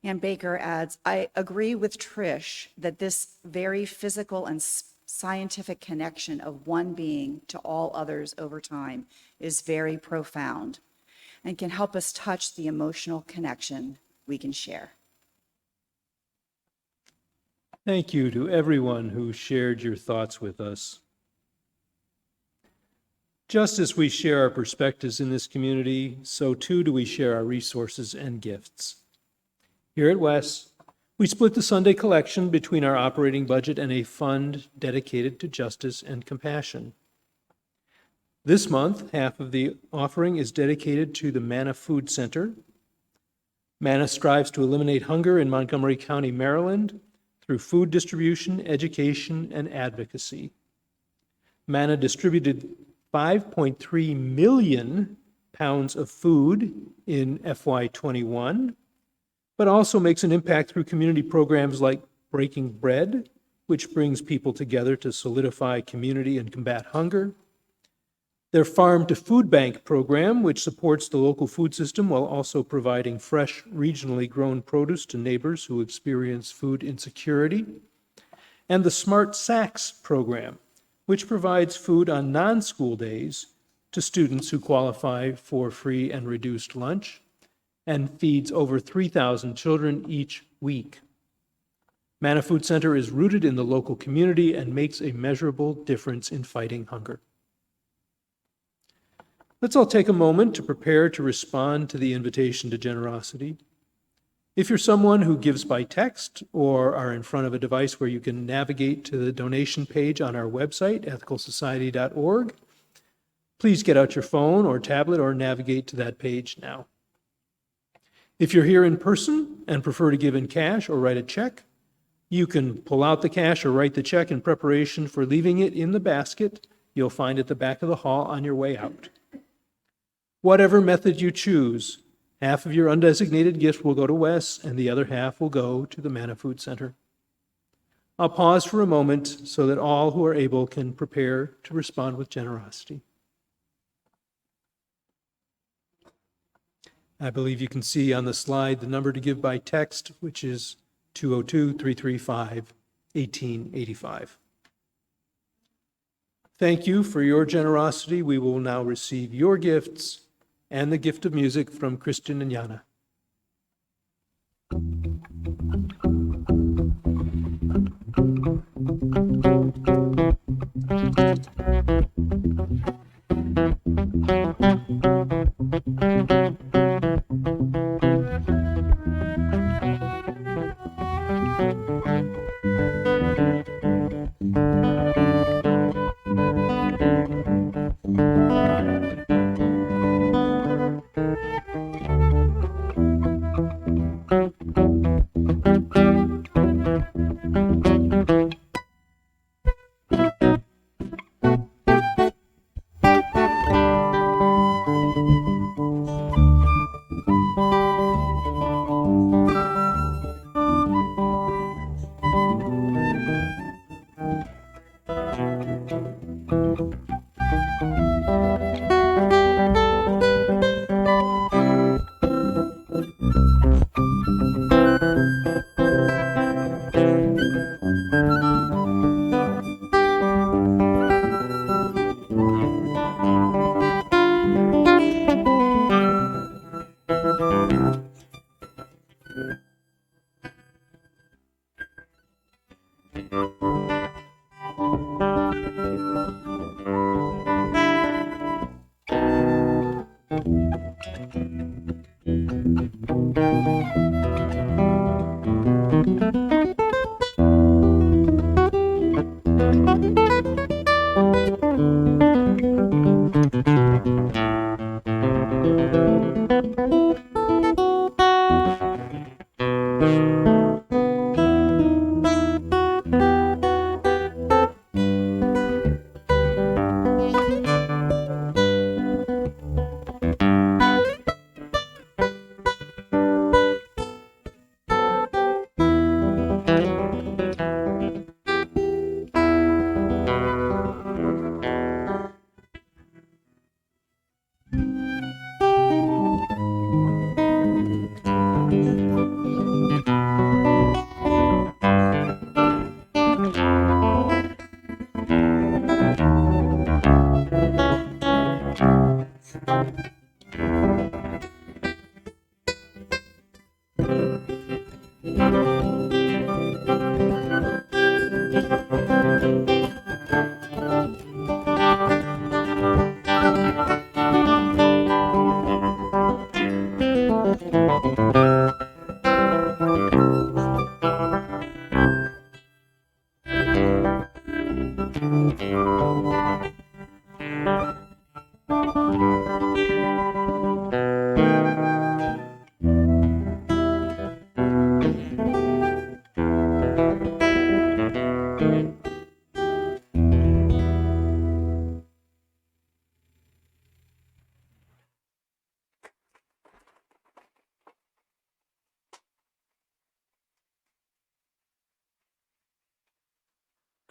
And Baker adds, I agree with Trish that this very physical and scientific connection of one being to all others over time is very profound and can help us touch the emotional connection we can share. Thank you to everyone who shared your thoughts with us. Just as we share our perspectives in this community, so too do we share our resources and gifts. Here at WES, we split the Sunday collection between our operating budget and a fund dedicated to justice and compassion. This month, half of the offering is dedicated to the Manna Food Center. Manna strives to eliminate hunger in Montgomery County, Maryland, through food distribution, education, and advocacy. Manna distributed 5.3 million pounds of food in FY21, but also makes an impact through community programs like Breaking Bread, which brings people together to solidify community and combat hunger. Their Farm to Food Bank program, which supports the local food system while also providing fresh, regionally grown produce to neighbors who experience food insecurity. And the Smart Sacks program, which provides food on non-school days to students who qualify for free and reduced lunch, and feeds over 3,000 children each week. Manna Food Center is rooted in the local community and makes a measurable difference in fighting hunger. Let's all take a moment to prepare to respond to the invitation to generosity. If you're someone who gives by text or are in front of a device where you can navigate to the donation page on our website, ethicalsociety.org, please get out your phone or tablet or navigate to that page now. If you're here in person and prefer to give in cash or write a check, you can pull out the cash or write the check in preparation for leaving it in the basket you'll find at the back of the hall on your way out. Whatever method you choose, half of your undesignated gift will go to WES and the other half will go to the Manna Food Center. I'll pause for a moment so that all who are able can prepare to respond with generosity. I believe you can see on the slide the number to give by text, which is 202-335-1885. Thank you for your generosity. We will now receive your gifts and the gift of music from Kristen and Yana.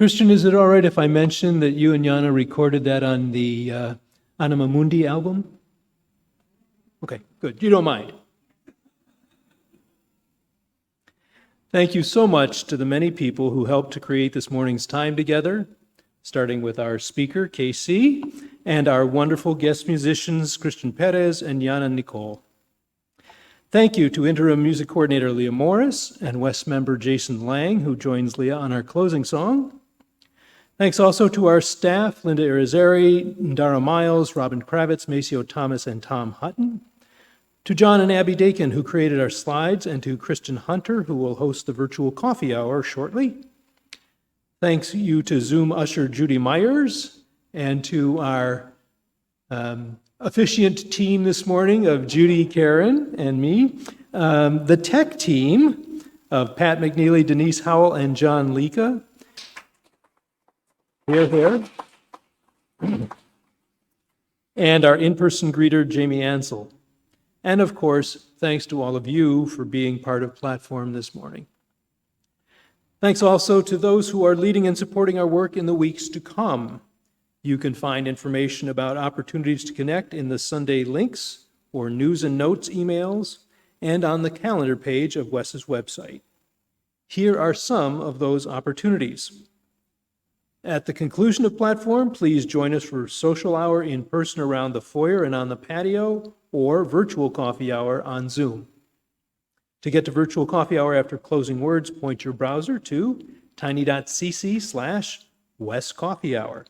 Christian, is it all right if I mention that you and Yana recorded that on the Anima Mundi album? Okay, good. You don't mind. Thank you so much to the many people who helped to create this morning's time together, starting with our speaker, KC, and our wonderful guest musicians, Christian Perez and Yana Nicole. Thank you to interim music coordinator Leah Morris and WES member Jason Lang, who joins Leah on our closing song. Thanks also to our staff, Linda Irizarry, Ndara Miles, Robin Kravitz, Maceo Thomas, and Tom Hutton. To John and Abby Dakin, who created our slides, and to Kristen Hunter, who will host the virtual coffee hour shortly. Thanks you to Zoom usher Judy Myers, and to our officiant team this morning of Judy, Karen, and me. The tech team of Pat McNeely, Denise Howell, and John Lika. Here. And our in-person greeter, Jamie Ansel. And of course, thanks to all of you for being part of Platform this morning. Thanks also to those who are leading and supporting our work in the weeks to come. You can find information about opportunities to connect in the Sunday links or news and notes emails and on the calendar page of WES's website. Here are some of those opportunities. At the conclusion of Platform, please join us for social hour in person around the foyer and on the patio, or virtual coffee hour on Zoom. To get to virtual coffee hour after closing words, point your browser to tiny.cc/WES Coffee Hour.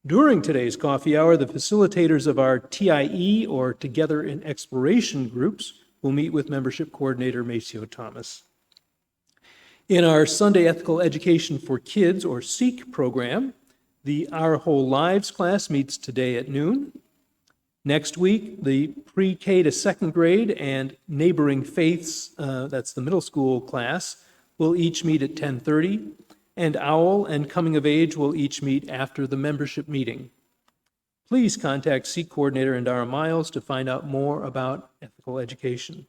During today's coffee hour, the facilitators of our TIE, or Together in Exploration groups, will meet with membership coordinator Maceo Thomas. In our Sunday Ethical Education for Kids, or SEEK program, the Our Whole Lives class meets today at noon. Next week, the pre-K to second grade and Neighboring Faiths, that's the middle school class, will each meet at 10:30, and OWL and Coming of Age will each meet after the membership meeting. Please contact SEEK coordinator Ndara Miles to find out more about ethical education.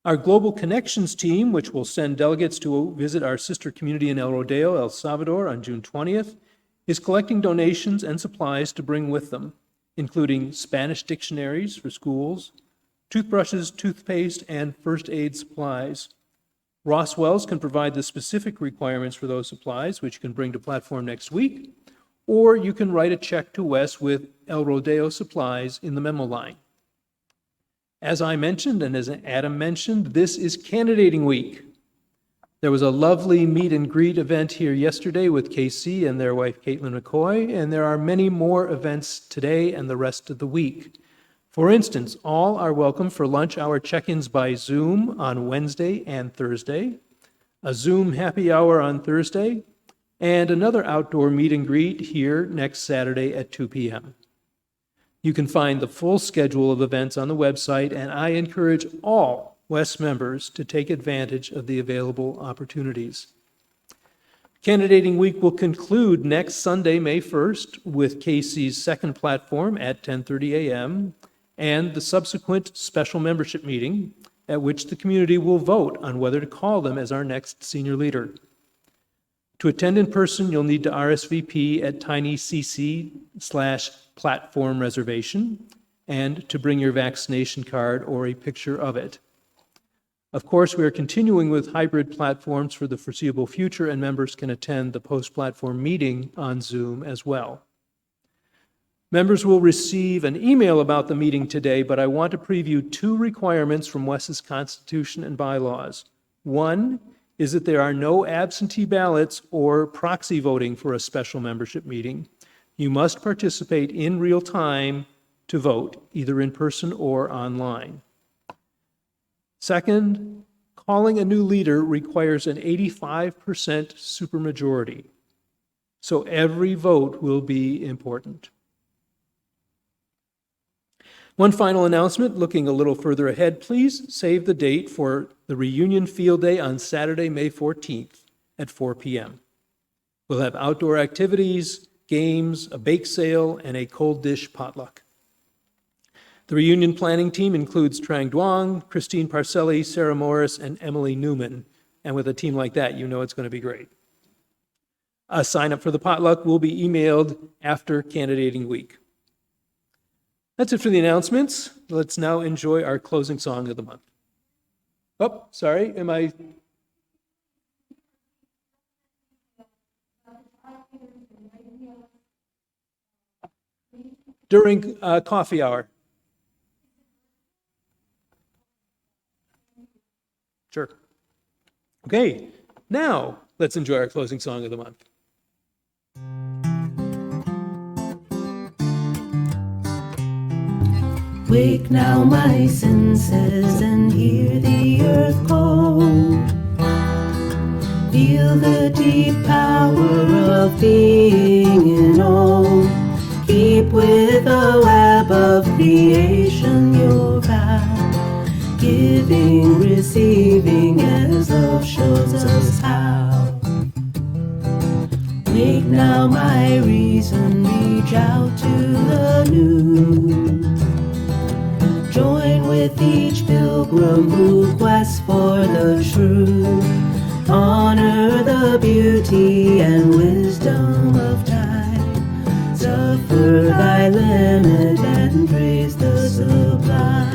Our Global Connections team, which will send delegates to visit our sister community in El Rodeo, El Salvador on June 20th, is collecting donations and supplies to bring with them, including Spanish dictionaries for schools, toothbrushes, toothpaste, and first aid supplies. Ross Wells can provide the specific requirements for those supplies, which you can bring to Platform next week, or you can write a check to WES with El Rodeo Supplies in the memo line. As I mentioned, and as Adam mentioned, this is candidating week. There was a lovely meet and greet event here yesterday with KC and their wife, Caitlin McCoy, and there are many more events today and the rest of the week. For instance, all are welcome for lunch hour check-ins by Zoom on Wednesday and Thursday, a Zoom happy hour on Thursday, and another outdoor meet and greet here next Saturday at 2 p.m. You can find the full schedule of events on the website, and I encourage all WES members to take advantage of the available opportunities. Candidating week will conclude next Sunday, May 1st, with Casey's second platform at 10:30 a.m. and the subsequent special membership meeting at which the community will vote on whether to call them as our next senior leader. To attend in person, you'll need to RSVP at tinycc/platform reservation and to bring your vaccination card or a picture of it. Of course, we are continuing with hybrid platforms for the foreseeable future, and members can attend the post-platform meeting on Zoom as well. Members will receive an email about the meeting today, but I want to preview two requirements from WES's Constitution and bylaws. One is that there are no absentee ballots or proxy voting for a special membership meeting. You must participate in real time to vote, either in person or online. Second, calling a new leader requires an 85% supermajority, so every vote will be important. One final announcement, looking a little further ahead, please save the date for the reunion field day on Saturday, May 14th at 4 p.m. We'll have outdoor activities, games, a bake sale, and a cold dish potluck. The reunion planning team includes Trang Duong, Christine Parcelli, Sarah Morris, and Emily Newman. And with a team like that, you know it's going to be great. A sign up for the potluck will be emailed after candidating week. That's it for the announcements. Let's now enjoy our closing song of the month. Oh, sorry, am I? During coffee hour. Sure. Okay, now let's enjoy our closing song of the month. Wake now my senses and hear the earth call. Feel the deep power of being in all. Keep with the web of creation your path. Giving, receiving as love shows us how. Wake now my reason, reach out to the new. Join with each pilgrim who quests for the truth. Honor the beauty and wisdom of time. Suffer thy limit and praise the sublime.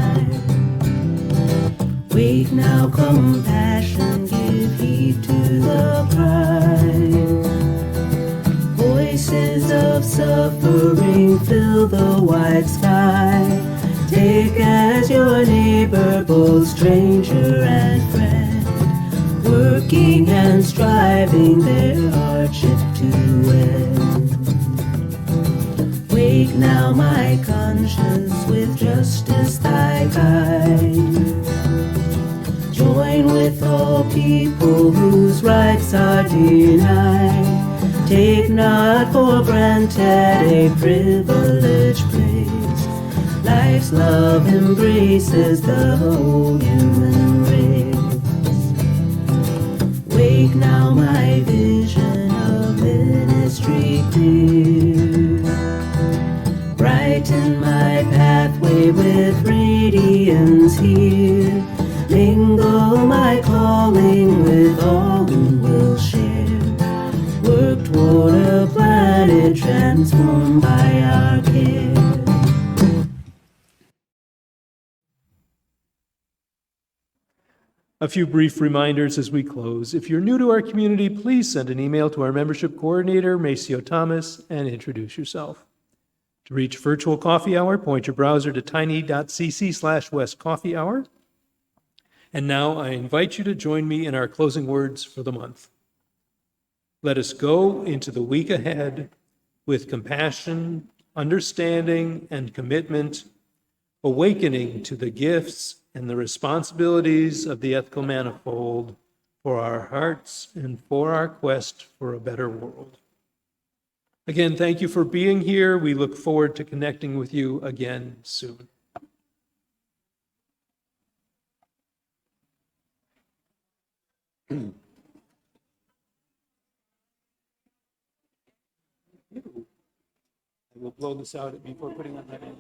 Wake now compassion, give heed to the cry. Voices of suffering fill the wide sky. Take as your neighbor both stranger and friend, working and striving their hardship to end. Wake now my conscience, with justice thy guide. Join with all people whose rights are denied. Take not for granted a privilege praise. Life's love embraces the whole human race. Wake now my vision of ministry clear. Brighten my pathway with radiance here. Mingle my calling with all who will share. Work toward a planet transformed by our care. A few brief reminders as we close. If you're new to our community, please send an email to our membership coordinator, Maceo Thomas, and introduce yourself. To reach virtual coffee hour, point your browser to tiny.cc/westcoffeehour. And now I invite you to join me in our closing words for the month. Let us go into the week ahead with compassion, understanding, and commitment, awakening to the gifts and the responsibilities of the ethical manifold for our hearts and for our quest for a better world. Again, thank you for being here. We look forward to connecting with you again soon. We'll blow this out before putting on my hand.